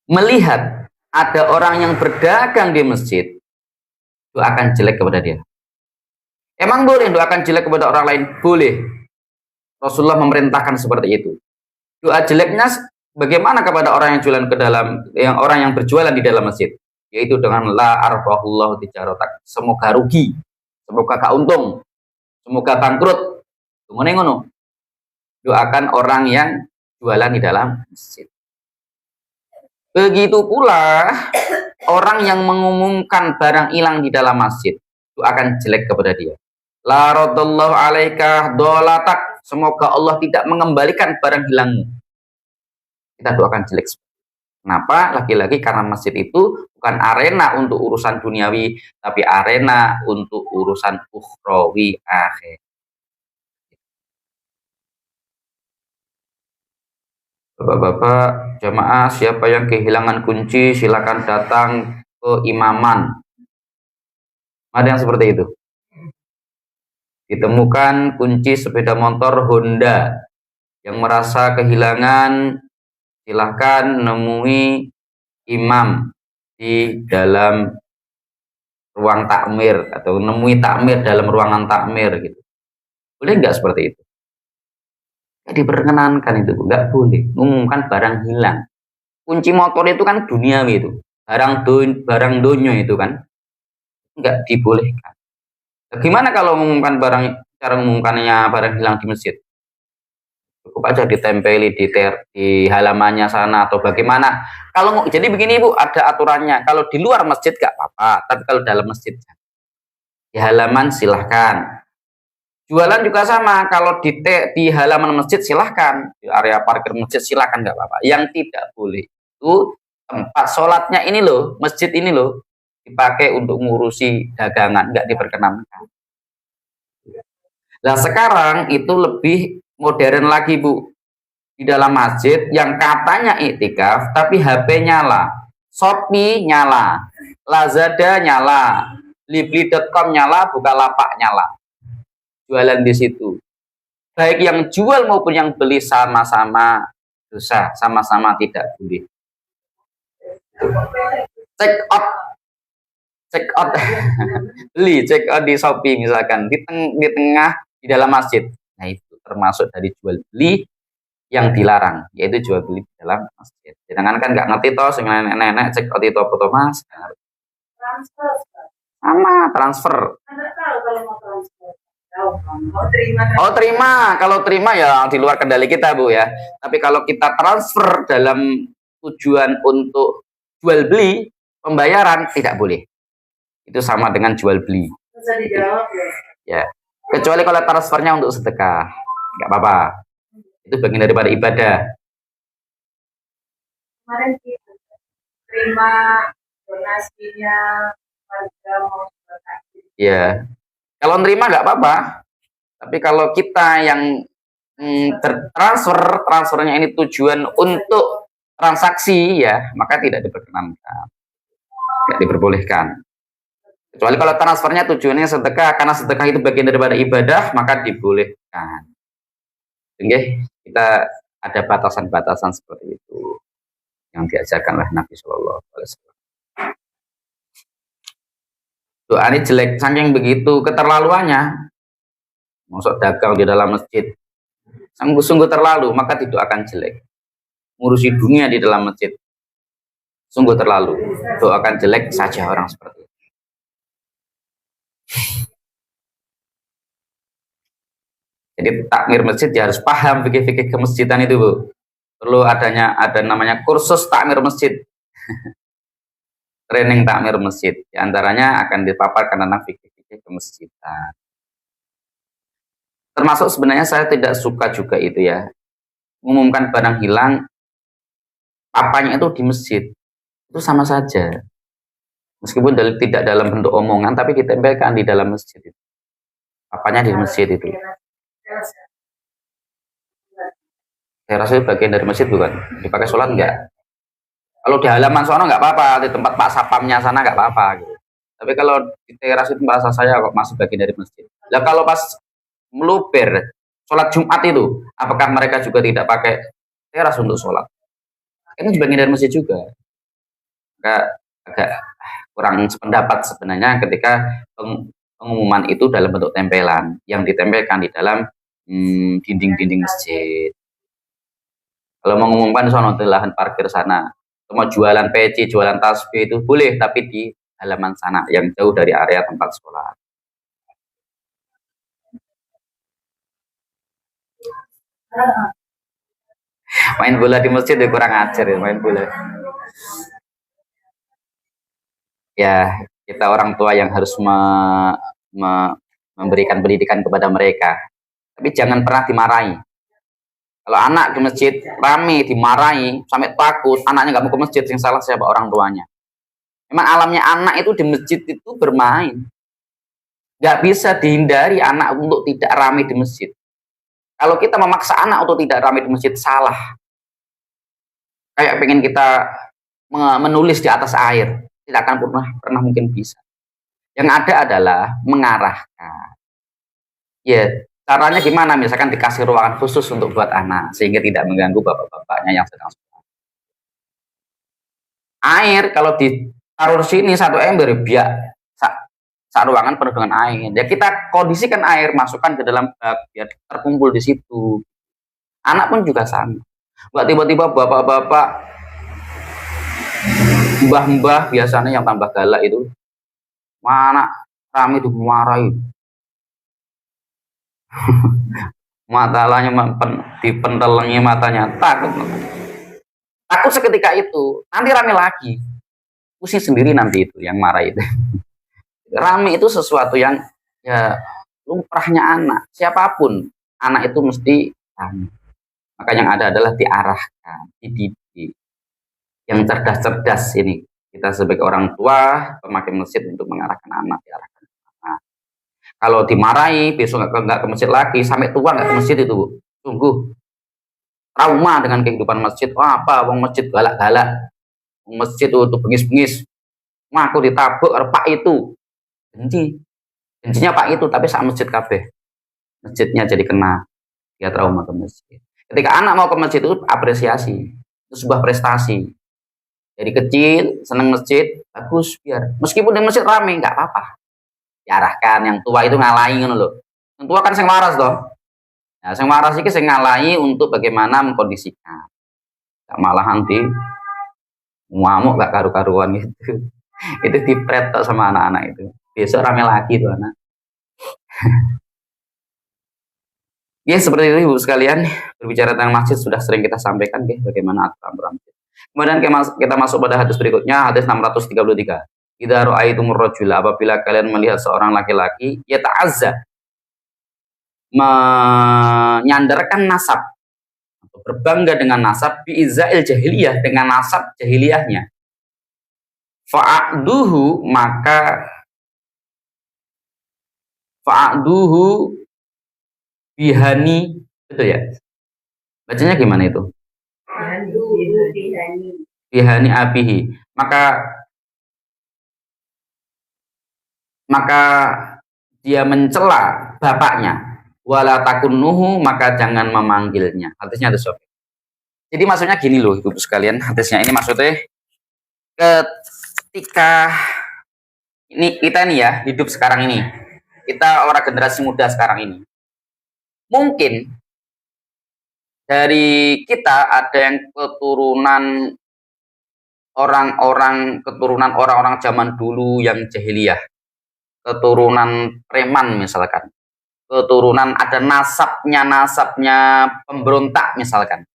melihat ada orang yang berdagang di masjid, doakan jelek kepada dia. Emang boleh doakan jelek kepada orang lain? Boleh. Rasulullah memerintahkan seperti itu. Doa jeleknya bagaimana kepada orang yang jualan orang yang berjualan di dalam masjid? Yaitu dengan la arbahullahu tijaratak, semoga rugi, semoga gak untung, semoga bangkrut. Ngono. Doakan orang yang jualan di dalam masjid. Begitu pula orang yang mengumumkan barang hilang di dalam masjid, doakan jelek kepada dia. La radallahu alaika dolatak, semoga Allah tidak mengembalikan barang hilangmu. Kita doakan jelek. Kenapa? Lagi-lagi karena masjid itu bukan arena untuk urusan duniawi, tapi arena untuk urusan ukhrawi akhir. Bapak-bapak jamaah, siapa yang kehilangan kunci silakan datang ke imaman. Ada yang seperti itu. Ditemukan kunci sepeda motor Honda, yang merasa kehilangan silahkan nemui imam di dalam ruang takmir, atau nemui takmir dalam ruangan takmir gitu. Boleh nggak seperti itu? Nggak diperkenankan itu, nggak boleh mengumumkan barang hilang. Kunci motor itu kan duniawi itu, barang dunia itu kan nggak dibolehkan. Gimana kalau mengumumkan barang, cara mengumumkannya barang hilang di masjid? Cukup aja ditempeli di halamannya sana atau bagaimana. Kalau jadi begini Bu, ada aturannya. Kalau di luar masjid nggak apa-apa, tapi kalau dalam masjid di halaman silahkan. Jualan juga sama, kalau di halaman masjid silahkan, di area parkir masjid silahkan nggak apa-apa. Yang tidak boleh itu tempat sholatnya ini loh, masjid ini loh, dipakai untuk ngurusi dagangan, nggak diperkenankan. Nah sekarang itu lebih modern lagi Bu, di dalam masjid yang katanya iktikaf tapi HP nyala, Shopee nyala, Lazada nyala, Libli.com nyala, Bukalapak nyala, jualan di situ. Baik yang jual maupun yang beli sama-sama dosa, sama-sama tidak boleh. Check out beli check out di Shopee misalkan di tengah di dalam masjid. Nah itu termasuk dari jual beli yang dilarang, yaitu jual beli di dalam masjid. Jangan kan nggak ngerti toh, nenek-nenek check out itu apa toh Mas? Transfer. Sama transfer. Anda tahu kalau mau transfer. Oh terima, kalau terima ya di luar kendali kita Bu ya. Tapi kalau kita transfer dalam tujuan untuk jual beli, pembayaran tidak boleh. Itu sama dengan jual beli. Bisa dijawab ya. Kecuali kalau transfernya untuk sedekah, nggak apa-apa. Itu bagian daripada ibadah. Kemarin kita terima donasinya warga mau sedekah. Iya. Kalau nerima nggak apa-apa. Tapi kalau kita yang transfernya ini tujuan untuk transaksi ya, maka tidak diperkenankan, tidak diperbolehkan. Kecuali kalau transfernya tujuannya sedekah, karena sedekah itu bagian daripada ibadah, maka dibolehkan. Oke, kita ada batasan-batasan seperti itu yang diajarkan oleh Nabi Shallallahu Alaihi Wasallam. Doa ini jelek, saking begitu keterlaluannya. Masuk dagang di dalam masjid, sungguh-sungguh terlalu, maka didoakan jelek. Ngurusi dunia di dalam masjid, sungguh terlalu. Doakan jelek saja orang seperti itu. Jadi takmir masjid ya harus paham fikih-fikih kemasjidan itu Bu. Perlu ada namanya kursus takmir masjid. Training takmir masjid. Di antaranya akan dipaparkan tentang fikih-fikih kemasjidan. Termasuk sebenarnya saya tidak suka juga itu ya, mengumumkan barang hilang, papanya itu di masjid, itu sama saja. Meskipun tidak dalam bentuk omongan, tapi ditempelkan di dalam masjid itu. Papanya di masjid itu. Teras itu bagian dari masjid bukan? Dipakai sholat enggak? Kalau di halaman sana nggak apa-apa, di tempat Pak Sapamnya sana nggak apa-apa gitu. Tapi kalau di teras itu bahasa saya kok masih bagian dari masjid. Lah kalau pas meluber sholat Jumat itu, apakah mereka juga tidak pakai teras untuk sholat? Ini sebagian dari masjid juga. Agak kurang sependapat sebenarnya ketika pengumuman itu dalam bentuk tempelan yang ditempelkan di dalam dinding-dinding masjid. Kalau mengumumkan di sana di lahan parkir sana, mau jualan peci, jualan tasbih itu boleh, tapi di halaman sana yang jauh dari area tempat sholat. Main bola di masjid ya kurang ajar ya, main bola. Ya, kita orang tua yang harus memberikan pendidikan kepada mereka. Tapi jangan pernah dimarahi. Kalau anak di masjid rame dimarahi sampai takut, anaknya nggak mau ke masjid, yang salah siapa? Orang tuanya. Memang alamnya anak itu di masjid itu bermain. Nggak bisa dihindari anak untuk tidak ramai di masjid. Kalau kita memaksa anak untuk tidak ramai di masjid, salah. Kayak pengen kita menulis di atas air, tidak akan pernah mungkin bisa. Yang ada adalah mengarahkan. Ya, caranya gimana? Misalkan dikasih ruangan khusus untuk buat anak, sehingga tidak mengganggu bapak-bapaknya yang sedang sholat. Air kalau ditaruh sini satu ember, biar ruangan penuh dengan air. Ya kita kondisikan air, masukkan ke dalam bak biar terkumpul di situ. Anak pun juga sama. Nggak tiba-tiba bapak-bapak, mbah-mbah biasanya yang tambah galak itu, mana kami dimarahi, matanya dipentelengi matanya, takut. Takut seketika itu, nanti rame lagi. Pusing sendiri nanti itu yang marah itu. Rame itu sesuatu yang ya lumrahnya anak. Siapapun anak itu mesti rame. Maka yang ada adalah diarahkan, dididik. Yang cerdas-cerdas ini. Kita sebagai orang tua, pemakai masjid untuk mengarahkan anak, diarahkan anak. Kalau dimarahi, besok nggak ke masjid lagi, sampai tua nggak ke masjid itu, Bu. Sungguh trauma dengan kehidupan masjid. Wah, apa, wong masjid galak-galak. Wong masjid itu bengis-bengis. Wah, aku ditabuk Pak itu. Benci. Bencinya Pak itu, tapi saat masjid kabeh. Masjidnya jadi kena. Dia trauma ke masjid. Ketika anak mau ke masjid itu apresiasi. Itu sebuah prestasi. Dari kecil seneng masjid, bagus biar. Meskipun di masjid rame, nggak apa-apa. Diarahkan yang tua itu ngalahin ngono lho. Yang tua kan sing waras toh. Nah, sing waras iki sing ngalahi untuk bagaimana mengkondisikan. Gak malah nanti ngamuk gak karu-karuan gitu. Itu dipret sama anak-anak itu. Besok rame lagi tuh anak. Ya seperti itu Ibu sekalian, berbicara tentang masjid sudah sering kita sampaikan ya, bagaimana aturan masjid. Kemudian kita masuk pada hadis berikutnya, hadis 633. Idza ra'aitumur rajula, apabila kalian melihat seorang laki-laki yata'azza, menyandarkan nasab atau berbangga dengan nasab bi'izza'il jahiliyah, dengan nasab jahiliyahnya. Fa'aduhu, maka fa'aduhu bihani, itu ya. Bacanya gimana itu? Bihani abihi. Maka dia mencela bapaknya. Wala takunnuhu, maka jangan memanggilnya. Hadisnya ada sobat. Jadi maksudnya gini loh Ibu sekalian, hadisnya ini maksudnya ketika ini kita nih ya hidup sekarang ini, kita orang generasi muda sekarang ini, mungkin dari kita ada yang keturunan orang-orang zaman dulu yang jahiliyah, keturunan preman misalkan, keturunan ada nasabnya pemberontak misalkan.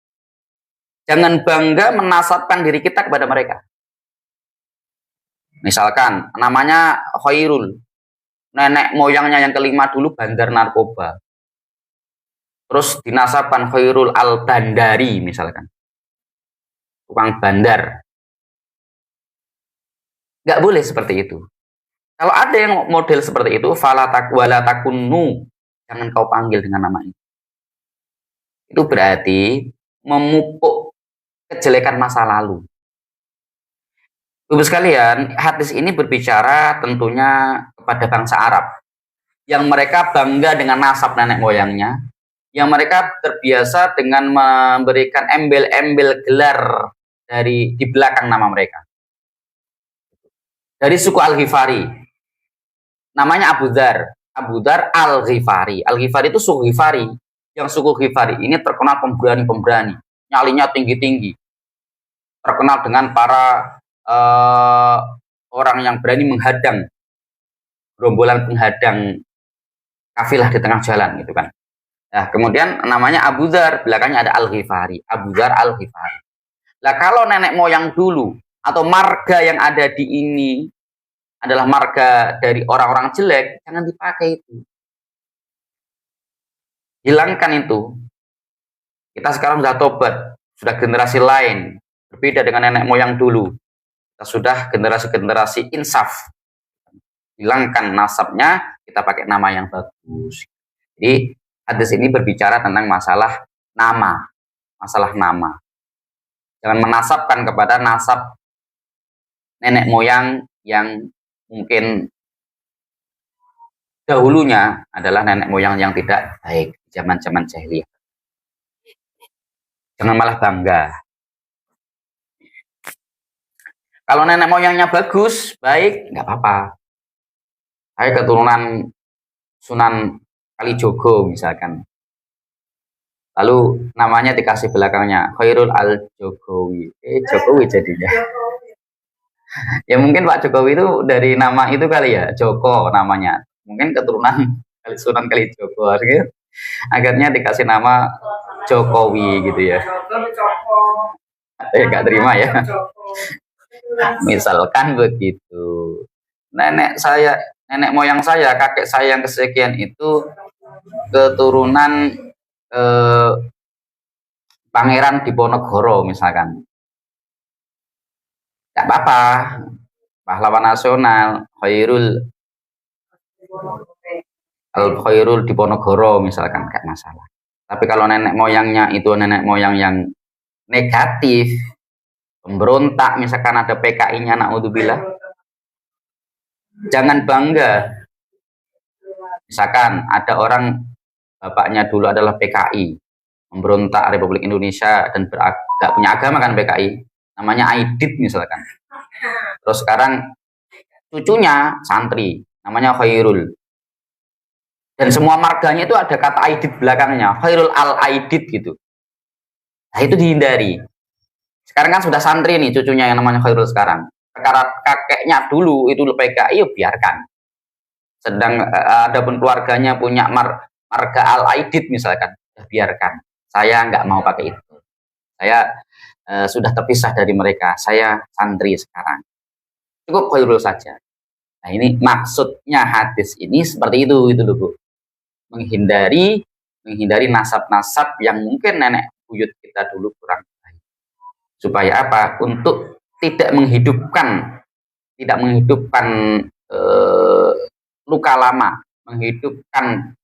Jangan bangga menasabkan diri kita kepada mereka. Misalkan namanya Khairul, nenek moyangnya yang kelima dulu bandar narkoba. Terus dinasabkan Khairul al-Bandari misalkan, tukang bandar. Nggak boleh seperti itu. Kalau ada yang model seperti itu, fala takunnu, jangan kau panggil dengan nama itu. Itu berarti memupuk kejelekan masa lalu. Ibu sekalian, hadis ini berbicara tentunya kepada bangsa Arab yang mereka bangga dengan nasab nenek moyangnya, yang mereka terbiasa dengan memberikan embel-embel gelar di belakang nama mereka. Dari suku Al-Ghifari, namanya Abu Dzar Al-Ghifari. Al-Ghifari itu suku Ghifari. Yang suku Ghifari ini terkenal pemberani-pemberani, nyalinya tinggi-tinggi, terkenal dengan para orang yang berani menghadang, gerombolan penghadang kafilah di tengah jalan gitu kan. Nah, kemudian namanya Abu Dzar, belakangnya ada Al-Ghifari, Abu Dzar Al-Ghifari. Nah, kalau nenek moyang dulu atau marga yang ada di ini adalah marga dari orang-orang jelek, jangan dipakai itu. Hilangkan itu. Kita sekarang sudah tobat, sudah generasi lain, berbeda dengan nenek moyang dulu. Kita sudah generasi-generasi insaf. Hilangkan nasabnya, kita pakai nama yang bagus. Jadi hadis ini berbicara tentang masalah nama. Jangan menasabkan kepada nasab nenek moyang yang mungkin dahulunya adalah nenek moyang yang tidak baik zaman-zaman jahiliyah. Jangan malah bangga. Kalau nenek moyangnya bagus, baik, nggak apa-apa. Saya keturunan Sunan Kalijogo misalkan. Lalu namanya dikasih belakangnya Khairul Al Jokowi. Jokowi jadinya. Ya mungkin Pak Jokowi itu dari nama itu kali ya, Joko namanya. Mungkin keturunan kali Sunan kali Joko. Akhirnya dikasih nama Jokowi gitu ya. Gak terima ya. Misalkan begitu. Nenek moyang saya, kakek saya yang kesekian itu keturunan Pangeran Diponegoro misalkan. Gak apa-apa, pahlawan nasional Khairul Diponegoro misalkan, gak masalah. Tapi kalau nenek moyangnya itu nenek moyang yang negatif, pemberontak, misalkan ada PKI-nya, naudzubillah, jangan bangga. Misalkan ada orang bapaknya dulu adalah PKI, memberontak Republik Indonesia dan gak punya agama kan PKI, namanya Aidit misalkan. Terus sekarang cucunya santri, namanya Khairul. Dan semua marganya itu ada kata Aidit belakangnya, Khairul Al-Aidit gitu. Nah itu dihindari. Sekarang kan sudah santri nih cucunya yang namanya Khairul sekarang. Perkara kakeknya dulu itu PKI, ya biarkan. Sedang adapun keluarganya punya marga Al-Aidit misalkan, ya biarkan. Saya nggak mau pakai itu. Saya sudah terpisah dari mereka. Saya santri sekarang. Cukup Khairul saja. Nah ini maksudnya hadis ini seperti itu loh Bu. Menghindari nasab-nasab yang mungkin nenek buyut kita dulu kurang baik. Supaya apa? Untuk tidak menghidupkan luka lama, menghidupkan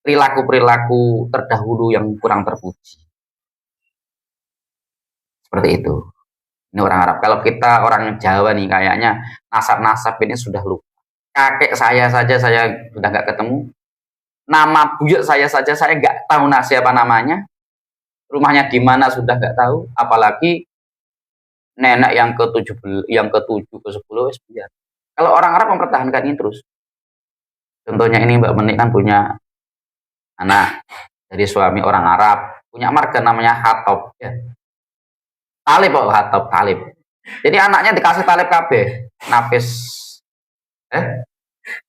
perilaku-perilaku terdahulu yang kurang terpuji. Seperti itu. Ini orang Arab. Kalau kita orang Jawa nih, kayaknya nasab-nasab ini sudah lupa. Kakek saya saja saya sudah nggak ketemu. Nama buyut saya saja saya nggak tahu siapa namanya, rumahnya di mana sudah nggak tahu, apalagi nenek yang ke-7 ke-10 biar. Kalau orang Arab mempertahankan ini terus. Contohnya ini Mbak Menik kan punya anak dari suami orang Arab, punya marga namanya Hatob ya. Talib kok, Hatob Talib. Jadi anaknya dikasih Talib KB, Nafis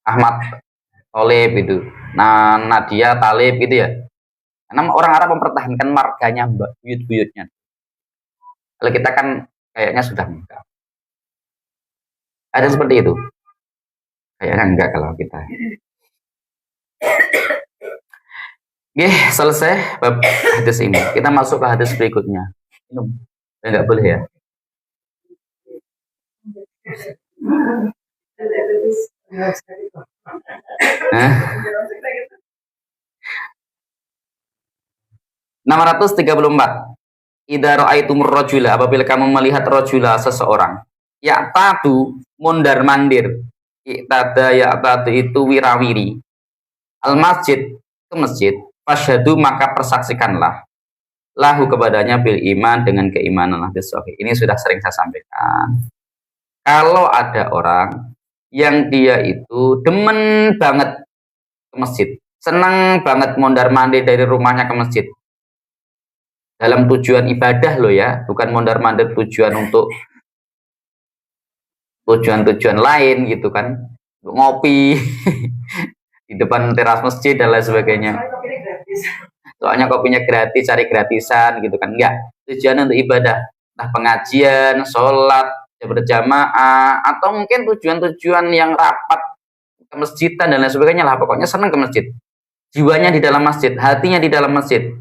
Ahmad Talib itu. Nah, Nadia Talib gitu ya. Karena orang Arab mempertahankan marganya buyut-buyutnya. Kalau kita kan kayaknya sudah enggak. Ada seperti itu? Kayaknya enggak kalau kita. Oke, selesai bab hadis ini. Kita masuk ke hadis berikutnya. Minum. Enggak boleh ya? Nah. 634. Idza ra'aitumur rajula, apabila kamu melihat rajula seseorang, ya tadu mondar mandir. Iktada ya tadu itu wirawiri. Al masjid, ke masjid, fasyhadu maka persaksikanlah lahu kepadanya bil iman dengan keimanan hadis sahih. Ini sudah sering saya sampaikan. Kalau ada orang yang dia itu demen banget ke masjid, senang banget mondar mandir dari rumahnya ke masjid, dalam tujuan ibadah loh ya, bukan mondar-mandir tujuan untuk tujuan lain gitu kan, ngopi di depan teras masjid dan lain sebagainya. Soalnya kopinya gratis, cari gratisan gitu kan, enggak. Tujuan untuk ibadah, entah pengajian, sholat, berjamaah, atau mungkin tujuan-tujuan yang rapat ke masjidan dan lain sebagainya lah. Pokoknya senang ke masjid, jiwanya di dalam masjid, hatinya di dalam masjid,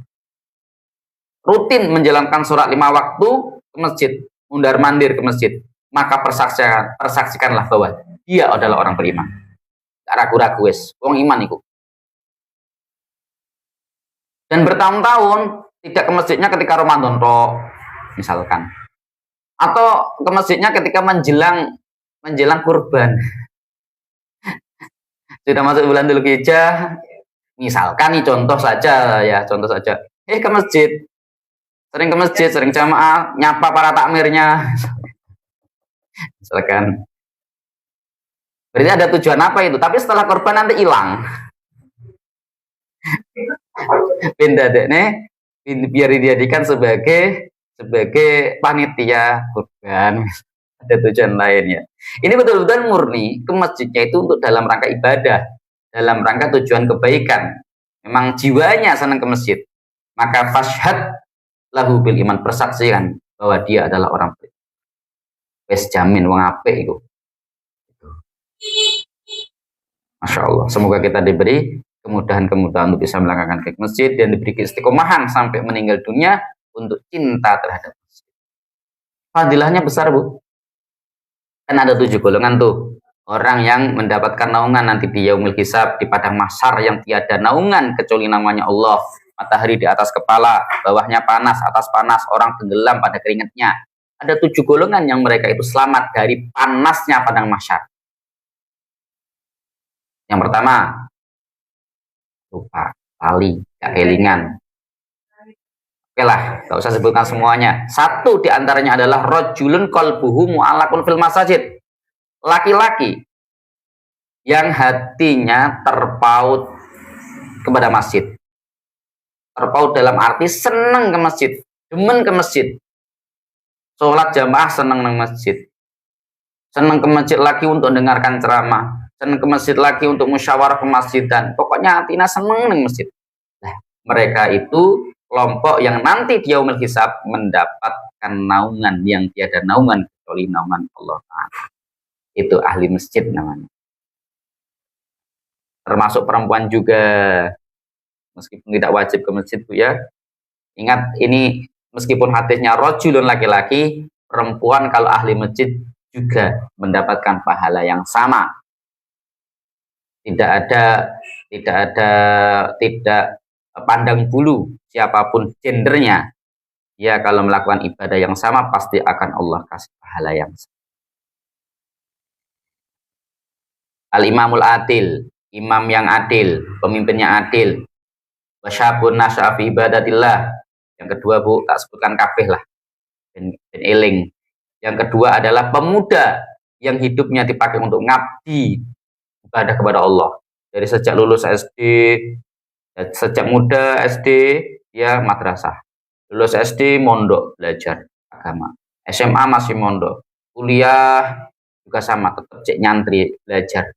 rutin menjalankan sholat 5 waktu ke masjid, mundar mandir ke masjid, maka persaksikanlah bahwa dia adalah orang beriman. Gak ragu-ragu wes, wong iman itu. Dan bertahun-tahun tidak ke masjidnya ketika Ramadan toh, misalkan, atau ke masjidnya ketika menjelang kurban. Sudah masuk bulan Dzulhijjah, misalkan nih contoh saja, ke masjid, sering jamaah, nyapa para takmirnya, misalkan. Berarti ada tujuan apa itu? Tapi setelah korban nanti hilang. Pindah deh nih, biar dijadikan sebagai panitia kurban. Ada tujuan lain ya. Ini betul-betul murni ke masjidnya itu untuk dalam rangka ibadah, dalam rangka tujuan kebaikan. Memang jiwanya senang ke masjid. Maka fashhad lahu bil iman, persaksikan bahwa dia adalah orang baik. Wes jamin wong apik iku. Masya Allah. Semoga kita diberi kemudahan-kemudahan untuk bisa melakukan ke masjid dan diberi istiqomahan sampai meninggal dunia untuk cinta terhadap masjid. Fadilahnya besar, Bu. Kan ada 7 golongan tuh. Orang yang mendapatkan naungan nanti di yaumil hisab, di padang mahsyar yang tiada naungan kecuali namanya Allah. Matahari di atas kepala, bawahnya panas, atas panas, orang tenggelam pada keringatnya. Ada 7 golongan yang mereka itu selamat dari panasnya padang mahsyar. Yang pertama, lupa, lali, gak kelingan. Oke lah, gak usah sebutkan semuanya. Satu diantaranya adalah rojulun qalbuhu mu'allaqun fil masajid. Laki-laki yang hatinya terpaut kepada masjid. Terpaut dalam arti senang ke masjid, demen ke masjid. Sholat jamaah senang ke masjid. Senang ke masjid lagi untuk dengarkan ceramah. Senang ke masjid lagi untuk musyawarah kemasjidan. Pokoknya hatinya senang ke masjid. Nah, mereka itu kelompok yang nanti di yaumil hisab mendapatkan naungan yang tiada naungan kecuali naungan Allah Ta'ala. Itu ahli masjid namanya. Termasuk perempuan juga, meskipun tidak wajib ke masjid, Bu ya. Ingat, ini meskipun hadisnya rojulun laki-laki, perempuan kalau ahli masjid juga mendapatkan pahala yang sama. Tidak pandang bulu siapapun gendernya. Ya, kalau melakukan ibadah yang sama pasti akan Allah kasih pahala yang sama. Al-imamul adil, imam yang adil, pemimpinnya adil. Wasyabun nasya'a fi ibadatillah. Yang kedua, Bu, tak sebutkan kabeh lah. Ben eling. Yang kedua adalah pemuda yang hidupnya dipakai untuk ngabdi ibadah kepada Allah. Dari sejak lulus SD, sejak muda SD, ya madrasah. Lulus SD, mondok, belajar agama. SMA masih mondok. Kuliah juga sama, tetap cek nyantri, belajar.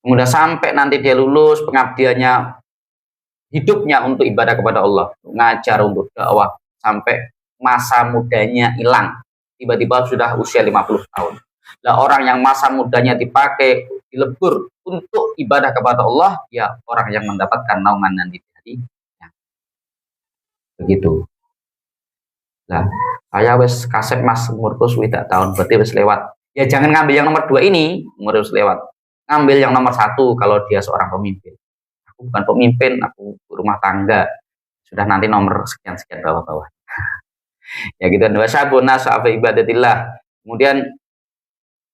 Kemudian sampai nanti dia lulus, pengabdiannya, hidupnya untuk ibadah kepada Allah, ngajar, untuk dakwah, sampai masa mudanya hilang. Tiba-tiba sudah usia 50 tahun. Nah, orang yang masa mudanya dipakai, dilebur untuk ibadah kepada Allah, ya orang yang mendapatkan naungan nanti di hatinya. Begitu. Nah, saya wes kasep Mas, umurku sudah tahun, berarti wes lewat. Ya jangan ngambil yang nomor 2 ini, umur wes lewat. Ngambil yang nomor 1 kalau dia seorang pemimpin. Aku bukan pemimpin, aku rumah tangga. Sudah nanti nomor sekian-sekian bawah-bawah. Ya gitu. Wasyabun nasya'a fi ibadatillah. Kemudian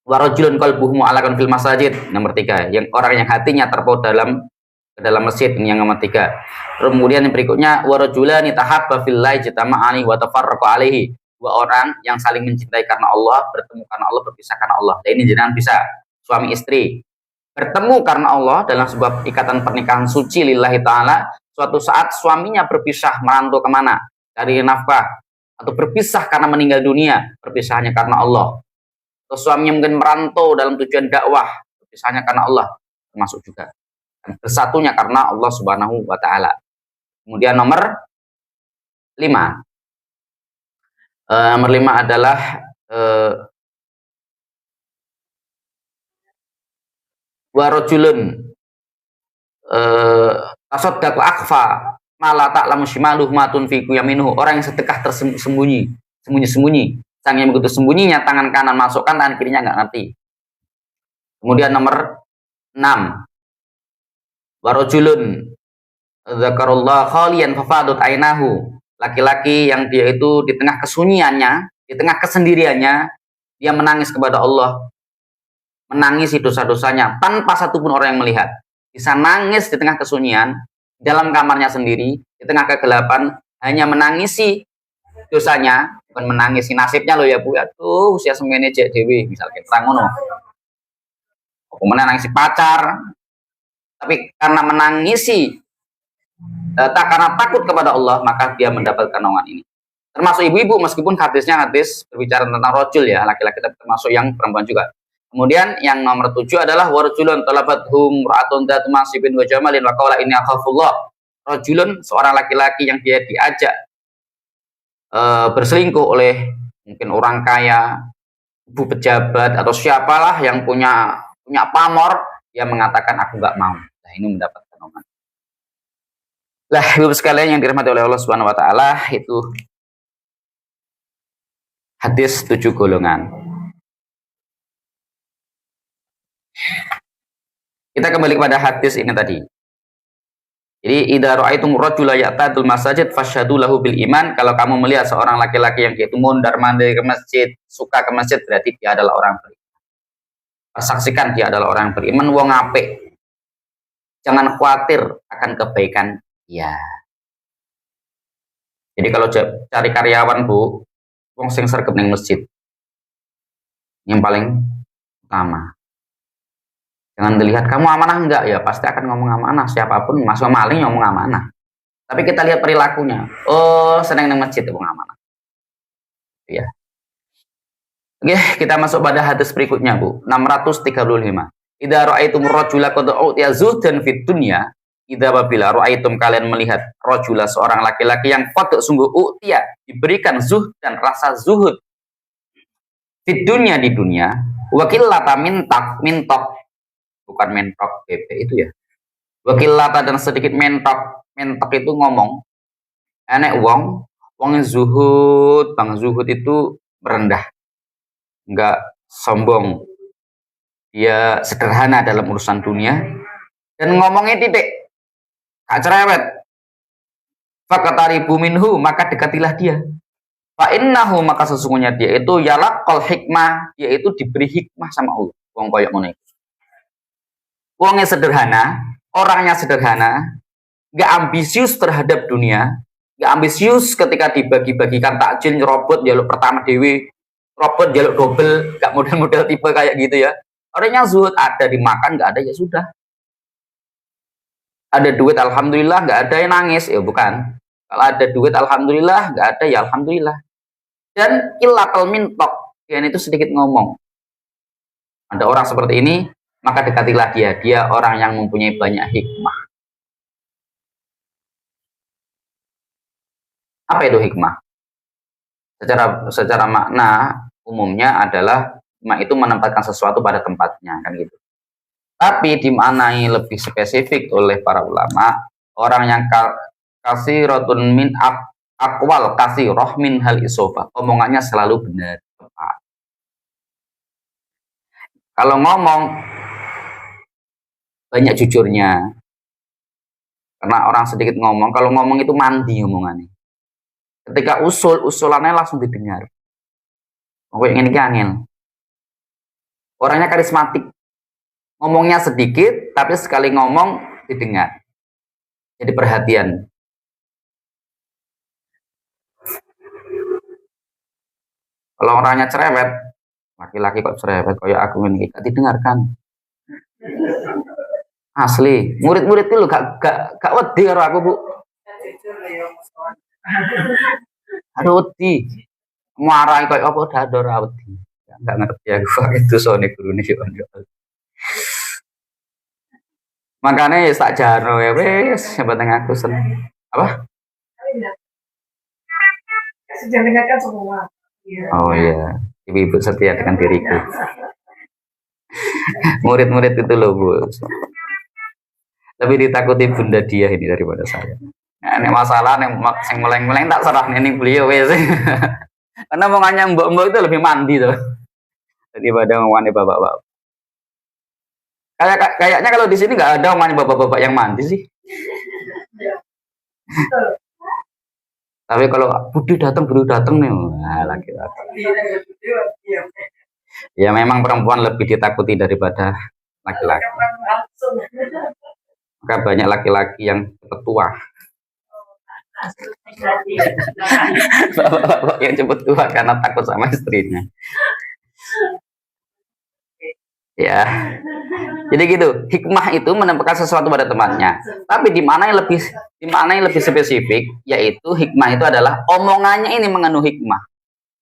warajulun qalbuhu mu'allaqun fil masajid, nomor 3. Yang orang yang hatinya terpaut dalam masjid, ini yang nomor 3. Kemudian yang berikutnya warajulani tahabba fillahi jitama'ani wa tafarraqa alaihi. 2 orang yang saling mencintai karena Allah, bertemu karena Allah, berpisah karena Allah. Dan ini jangan bisa suami istri bertemu karena Allah dalam sebuah ikatan pernikahan suci lillahi ta'ala. Suatu saat suaminya berpisah, merantau kemana, cari nafkah, atau berpisah karena meninggal dunia, berpisahnya karena Allah. Atau suaminya mungkin merantau dalam tujuan dakwah, berpisahnya karena Allah, termasuk juga. Dan bersatunya karena Allah subhanahu wa ta'ala. Kemudian nomor 5. Nomor 5 adalah warajulun tasaddaqu akhfa mala ta'lamu shimaluhu ma tunfiqu yaminuhu. Orang yang sedekah tersembunyi, sembunyi-sembunyi. Sang yang begitu sembunyinya tangan kanan masukkan, tangan kirinya nggak ngerti. Kemudian nomor 6. Warajulun dzakarallahu khaliyan fafadat ainahu. Laki-laki yang dia itu di tengah kesunyiannya, di tengah kesendiriannya, dia menangis kepada Allah. Menangisi dosa-dosanya tanpa satupun orang yang melihat. Bisa nangis di tengah kesunyian, dalam kamarnya sendiri, di tengah kegelapan, hanya menangisi dosanya, bukan menangisi nasibnya loh ya Bu. Aduh, usia semene cek dewi, misalnya terang ngono. Aku menangisi pacar, tapi karena menangisi tak karena takut kepada Allah, maka dia mendapatkan naungan ini. Termasuk ibu-ibu, meskipun hadisnya hadis berbicara tentang rojul ya, laki-laki, termasuk yang perempuan juga. Kemudian yang nomor 7 adalah warjulun talabathum ra'atun dzatu masibin wa jamalin wa qala inni akhafullah. Rajulun, seorang laki-laki yang dia diajak berselingkuh oleh mungkin orang kaya, ibu pejabat atau siapalah yang punya pamor, dia mengatakan aku nggak mau. Nah, ini mendapatkan omongan. Lah, ibu sekalian yang dirahmati oleh Allah Subhanahu wa taala, itu hadis 7 golongan. Kita kembali kepada hadis ini tadi. Jadi idza ra'aitum rajula ya'tadul masajid fasyhadu lahu bil iman. Kalau kamu melihat seorang laki-laki yang yaitu mondar-mandir ke masjid, suka ke masjid, berarti dia adalah orang beriman. Saksikan dia adalah orang beriman, wong apik. Jangan khawatir akan kebaikan dia. Jadi kalau cari karyawan, Bu, wong sing sregep ning masjid. Yang paling utama. Jangan dilihat kamu amanah enggak, ya pasti akan ngomong amanah, siapapun masuk maling ngomong amanah. Tapi kita lihat perilakunya. Oh, seneng nang masjid ngomong amanah. Ya. Oke, kita masuk pada hadis berikutnya, Bu. 635. Idza ra'aitum rajula qad utiya zuhdan fid dunya, idza babila ra'aitum, kalian melihat rajula, seorang laki-laki yang qad sungguh utiya, diberikan zuhd dan rasa zuhud fid dunya, di dunia, wakillata mintok bukan mentok BP itu ya. Wakillata dan sedikit mentok itu ngomong. Enek wong zuhud, bang zuhud itu merendah, enggak sombong, dia sederhana dalam urusan dunia dan ngomongnya titik, gak cerewet. Fakataribu minhu, maka dekatilah dia. Fa innahu, maka sesungguhnya dia itu yalaqal hikmah, yaitu diberi hikmah sama Allah. Wong koyok ngono. Wongnya sederhana, orangnya sederhana, gak ambisius terhadap dunia, gak ambisius ketika dibagi-bagikan takjil, nyerobot jaluk pertama dewi, robot jaluk double, gak model-model tipe kayak gitu ya. Orangnya zuhud, ada dimakan, gak ada ya sudah. Ada duit alhamdulillah, gak ada yang nangis, ya bukan. Kalau ada duit alhamdulillah, gak ada ya alhamdulillah. Dan illatal mintok, yang itu sedikit ngomong. Ada orang seperti ini, maka dekatilah dia orang yang mempunyai banyak hikmah. Apa itu hikmah? Secara makna umumnya adalah hikmah itu menempatkan sesuatu pada tempatnya, kan gitu. Tapi dimaknai lebih spesifik oleh para ulama, orang yang kasirotun min akwal kasiroh min hal isofa, omongannya selalu benar, tepat. Kalau ngomong banyak jujurnya, karena orang sedikit ngomong, kalau ngomong itu mandi ngomongannya. Ketika usulannya langsung didengar. Pokoknya ini angin. Orangnya karismatik, ngomongnya sedikit, tapi sekali ngomong didengar. Jadi perhatian. Kalau orangnya cerewet, laki-laki kok cerewet, kayak aku ini gak didengarkan. Asli, murid-murid itu gak wedi karo aku, Bu. Aduh wedi. Marahi kayak apa dador wedi. Enggak ngerti aku itu sone gurune yo. Makanya ya tak jaro ya wis penting aku seneng. Apa? Sudah dengarkan semua. Oh iya, ibu-ibu setia dengan diriku. Murid-murid itu loh, Bu. Lebih ditakuti bunda dia ini daripada saya. Nah, ini masalah yang meleng-meleng tak serah nih beliau wes. Karena omongannya mbok-mbok itu lebih mandi tuh daripada omongannya bapak-bapak. Kayaknya kalau di sini nggak ada omongannya bapak-bapak yang mandi sih. Tapi kalau Budi datang nih, nah, laki-laki. Ya memang perempuan lebih ditakuti daripada laki-laki. Maka banyak laki-laki yang tua. Bapak-bapak yang cepat tua karena takut sama istrinya. Ya. Jadi gitu, hikmah itu menempatkan sesuatu pada tempatnya. Tapi di mana yang lebih spesifik, yaitu hikmah itu adalah omongannya ini mengandung hikmah.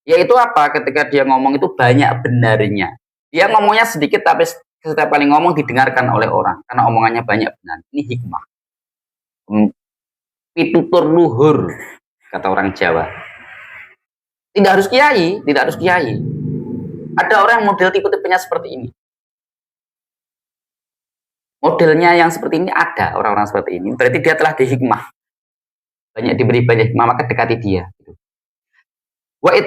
Yaitu apa? Ketika dia ngomong itu banyak benarnya. Dia ngomongnya sedikit tapi setiap kali ngomong didengarkan oleh orang karena omongannya banyak benar. Ini hikmah. Pitutur luhur kata orang Jawa. Tidak harus kiai, tidak harus kiai. Ada orang yang model tipe-tipenya seperti ini. Modelnya yang seperti ini ada orang-orang seperti ini. Berarti dia telah dihikmah. Banyak diberi banyak hikmah, maka dekati dia. Wal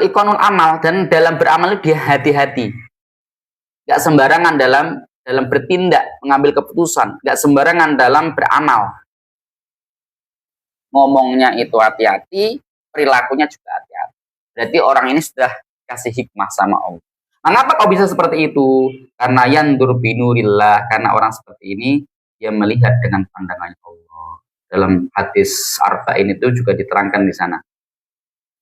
ikonul amal, dan dalam beramal dia hati-hati. Gak sembarangan dalam bertindak, mengambil keputusan. Gak sembarangan dalam beramal. Ngomongnya itu hati-hati, perilakunya juga hati-hati. Berarti orang ini sudah kasih hikmah sama Allah. Mengapa kau bisa seperti itu? Karena yandur binurillah, karena orang seperti ini dia melihat dengan pandangan Allah. Dalam hadis arba'in itu juga diterangkan di sana.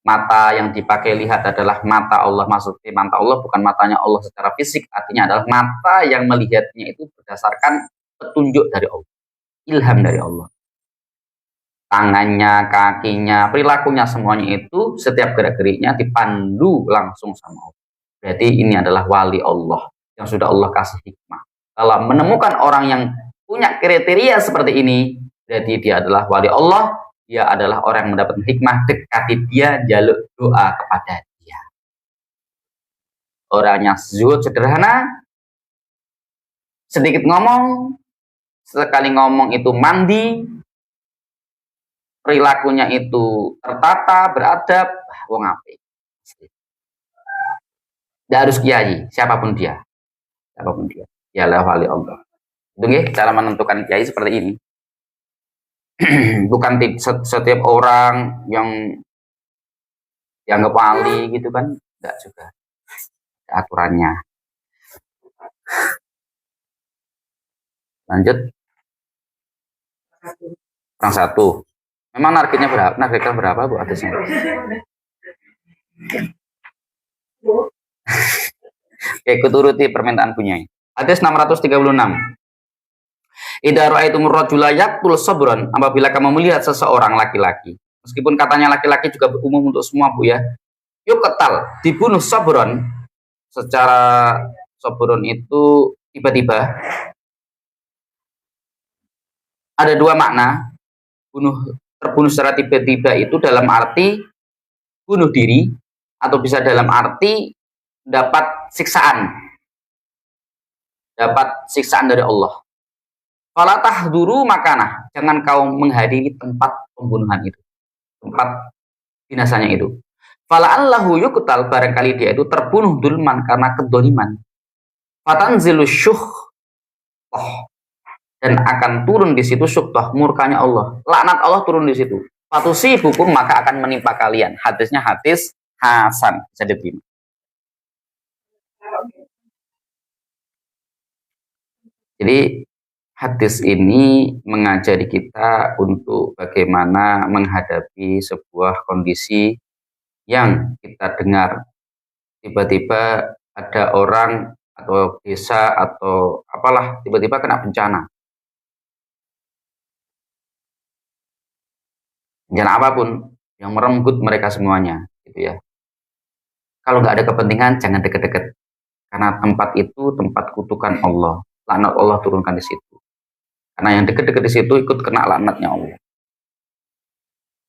Mata yang dipakai lihat adalah mata Allah, maksudnya mata Allah bukan matanya Allah secara fisik, artinya adalah mata yang melihatnya itu berdasarkan petunjuk dari Allah, ilham dari Allah. Tangannya, kakinya, perilakunya semuanya itu setiap gerak-geriknya dipandu langsung sama Allah. Berarti ini adalah wali Allah yang sudah Allah kasih hikmah. Kalau menemukan orang yang punya kriteria seperti ini, berarti dia adalah wali Allah, dia adalah orang yang mendapatkan hikmah, dekati dia, jaluk doa kepada dia. Orangnya zuhud, sederhana, sedikit ngomong, sekali ngomong itu mandi, perilakunya itu tertata, beradab, wong apik. Tidak harus kiai, siapapun dia. Dialah wali Allah. Itu nggih, cara menentukan kiai seperti ini. Bukan setiap orang yang dianggap wali gitu kan, enggak juga. Ada aturannya. Lanjut. Orang satu. Memang targetnya berapa? Nargetnya berapa, Bu, hadisnya? Oke, kuturuti permintaan punya. Hadis 636. Idza ra'aitumur rajula yaqtul sabran, apabila kamu melihat seseorang laki-laki. Meskipun katanya laki-laki juga umum untuk semua, Bu ya. Yuk ketal, dibunuh sabran. Secara sabran itu tiba-tiba. Ada dua makna. Terbunuh secara tiba-tiba itu dalam arti bunuh diri, atau bisa dalam arti dapat siksaan dari Allah. Fala tahduru makanah, jangan kau menghadiri tempat pembunuhan itu, tempat binasanya itu. Fala allahu yuqtal, barangkali dia itu terbunuh dulman karena kedoliman. Fatanzilu dan akan turun di situ syuqtah, murkanya Allah, laknat Allah turun di situ. Fatusi hukum, maka akan menimpa kalian. Hadisnya hadis hasan, bisa diterima. Jadi hadis ini mengajari kita untuk bagaimana menghadapi sebuah kondisi yang kita dengar tiba-tiba ada orang atau desa atau apalah tiba-tiba kena bencana apapun yang merenggut mereka semuanya, gitu ya. Kalau nggak ada kepentingan, jangan deket-deket, karena tempat itu tempat kutukan Allah, laknat Allah turunkan di situ. Karena yang deket-deket di situ ikut kena laknatnya Allah.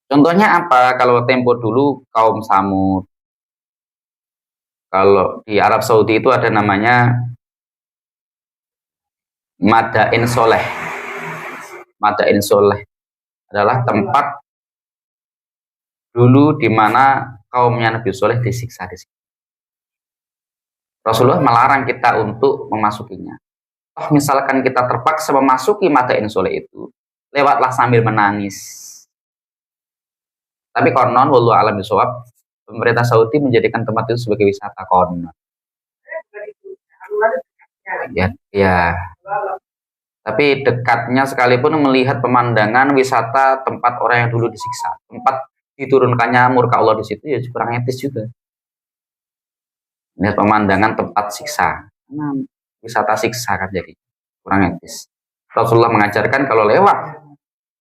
Contohnya apa? Kalau tempo dulu kaum Samud, kalau di Arab Saudi itu ada namanya Madain Soleh. Madain Soleh adalah tempat dulu di mana kaumnya Nabi Soleh disiksa di situ. Rasulullah melarang kita untuk memasukinya. Oh, misalkan kita terpaksa memasuki Madain Soleh itu, lewatlah sambil menangis. Tapi konon, wallahu a'lam bishawab, pemerintah Saudi menjadikan tempat itu sebagai wisata konon. Ya. Tapi dekatnya sekalipun melihat pemandangan wisata tempat orang yang dulu disiksa, tempat diturunkannya murka Allah di situ, ya kurang etis juga. Lihat pemandangan tempat siksa. Nah, wisata siksa kan, jadi kurang etis. Rasulullah mengajarkan kalau lewat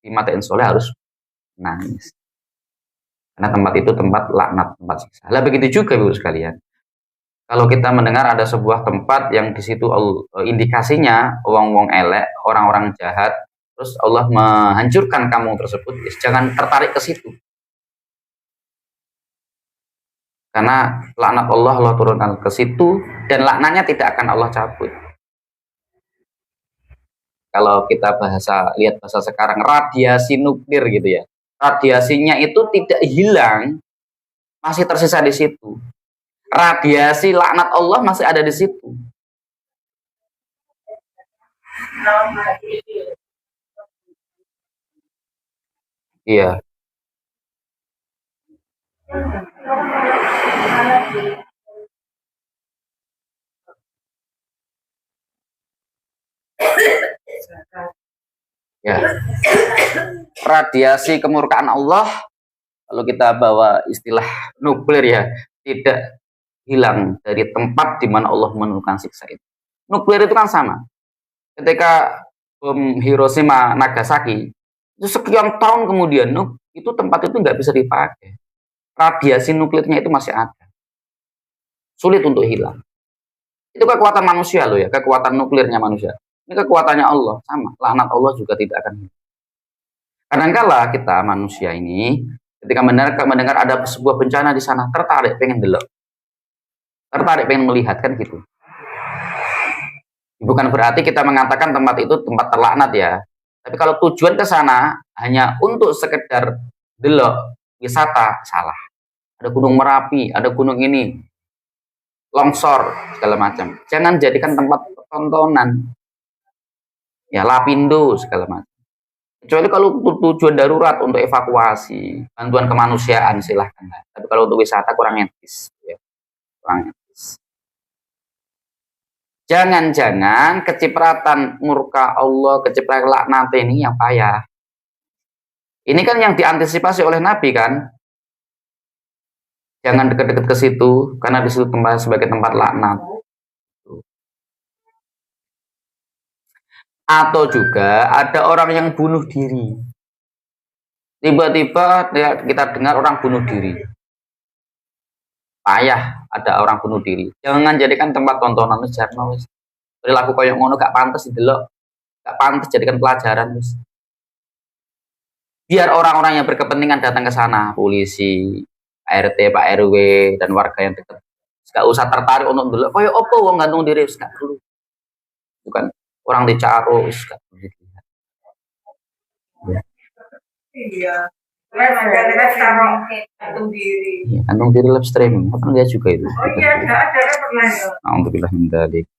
di mata soleh harus nangis. Karena tempat itu tempat laknat, tempat siksa. Lah begitu juga Ibu sekalian. Kalau kita mendengar ada sebuah tempat yang di situ indikasinya wong-wong elek, orang-orang jahat, terus Allah menghancurkan kamu tersebut, jangan tertarik ke situ. Karena laknat Allah turunkan ke situ dan laknatnya tidak akan Allah cabut. Kalau kita lihat bahasa sekarang, radiasi nuklir gitu ya. Radiasinya itu tidak hilang, masih tersisa di situ. Radiasi laknat Allah masih ada di situ. Iya. Ya. Radiasi kemurkaan Allah, kalau kita bawa istilah nuklir ya, tidak hilang dari tempat di mana Allah menurunkan siksa itu. Nuklir itu kan sama. Ketika bom Hiroshima Nagasaki, itu sekian tahun kemudian itu tempat itu nggak bisa dipakai. Radiasi nuklirnya itu masih ada. Sulit untuk hilang. Itu kekuatan manusia loh ya, kekuatan nuklirnya manusia. Ini kekuatannya Allah, sama. Laknat Allah juga tidak akan hilang. Kadangkala kita manusia ini ketika mendengar ada sebuah bencana di sana, tertarik pengen delok. Tertarik pengen melihat kan gitu. Bukan berarti kita mengatakan tempat itu tempat terlaknat ya. Tapi kalau tujuan ke sana hanya untuk sekedar delok, wisata, salah. Ada gunung Merapi, ada gunung ini, longsor, segala macam. Jangan jadikan tempat tontonan. Ya, Lapindo, segala macam. Kecuali kalau tujuan darurat untuk evakuasi, bantuan kemanusiaan, silahkan. Tapi kalau untuk wisata kurang etis. Ya. Kurang etis. Jangan-jangan kecipratan murka Allah, kecipratan laknat ini yang payah. Ini kan yang diantisipasi oleh Nabi kan. Jangan dekat-dekat ke situ, karena di situ tempat sebagai tempat laknat. Atau juga ada orang yang bunuh diri. Tiba-tiba kita dengar orang bunuh diri. Payah ada orang bunuh diri. Jangan jadikan tempat tontonan wis jarno wis. Perilaku koyo ngono gak pantas didelok. Gak pantas jadikan pelajaran wis. Biar orang-orang yang berkepentingan datang ke sana, polisi, RT, Pak RW dan warga yang dekat. Gak usah tertarik untuk delok koyo opo wong gantung diri wis gak perlu. Bukan orang dicaro wis gak perlu dilihat. Ya. Iya. Gantung diri. Iya, gantung diri live streaming. Apa lihat juga itu? Oh iya, ada pernah. Alhamdulillah min dzalik.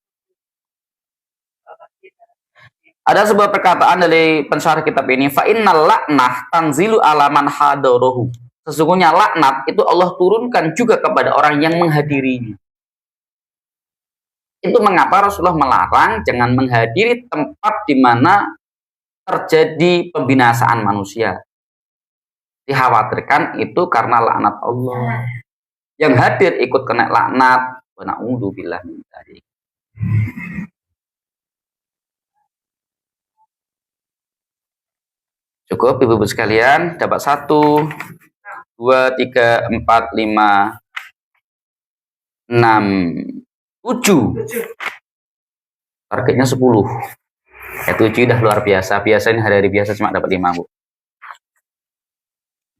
Ada sebuah perkataan dari pensyarah kitab ini, fa innal laknah tanzilu ala man hadaruhu. Sesungguhnya laknat itu Allah turunkan juga kepada orang yang menghadirinya. Itu mengapa Rasulullah melarang jangan menghadiri tempat di mana terjadi pembinasaan manusia. Dikhawatirkan itu karena laknat Allah. Yang hadir ikut kena laknat. Wa na'udzubillah min dzalik. Cukup Ibu-ibu sekalian, dapat 1 2 3 4 5 6 7. Targetnya 10. 7 udah luar biasa. Biasanya hari-hari biasa cuma dapat 5, Bu.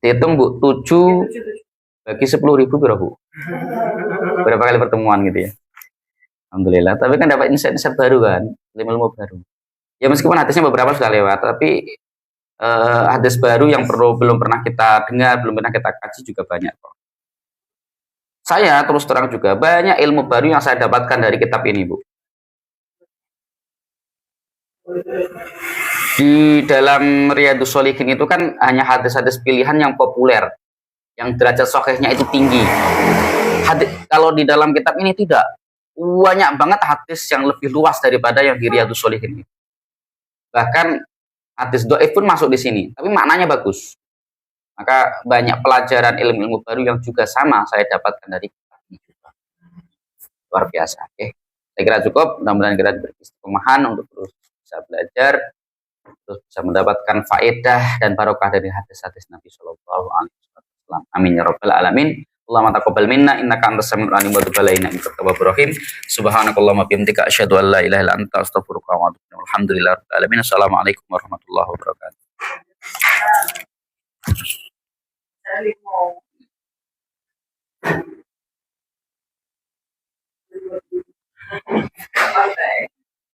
Hitung Bu, 7 bagi 10.000 berapa Bu? Berapa kali pertemuan gitu ya? Alhamdulillah. Tapi kan dapat insight-insight baru kan, ilmu-ilmu baru. Ya meskipun hadisnya beberapa sudah lewat, tapi hadis baru yang belum pernah kita dengar, belum pernah kita kaji juga banyak kok. Saya terus terang juga banyak ilmu baru yang saya dapatkan dari kitab ini Bu. Di dalam Riyadhus Shalihin itu kan hanya hadis-hadis pilihan yang populer, yang derajat sahihnya itu tinggi. Kalau di dalam kitab ini tidak, banyak banget hadis yang lebih luas daripada yang di Riyadhus Shalihin. Bahkan hadis dhaif pun masuk di sini, tapi maknanya bagus. Maka banyak pelajaran ilmu-ilmu baru yang juga sama saya dapatkan dari kitab ini juga. Luar biasa. Oke. Saya kira cukup. Mudah-mudahan kita diberi istiqomahan untuk terus bisa belajar, terus bisa mendapatkan faedah dan barokah dari hadis-hadis Nabi Shallallahu Alaihi Wasallam. Amin ya rabbal alamin. Allahumma taqabbal minna innaka antas samiul alim wa tub alaina innaka tawwabur rahim. Subhanakallahumma bihamdika asyhadu an la ilaha illa anta astaghfiruka wa atubu ilaik. Alhamdulillahirabbil alamin. Assalamualaikum warahmatullahi wabarakatuh.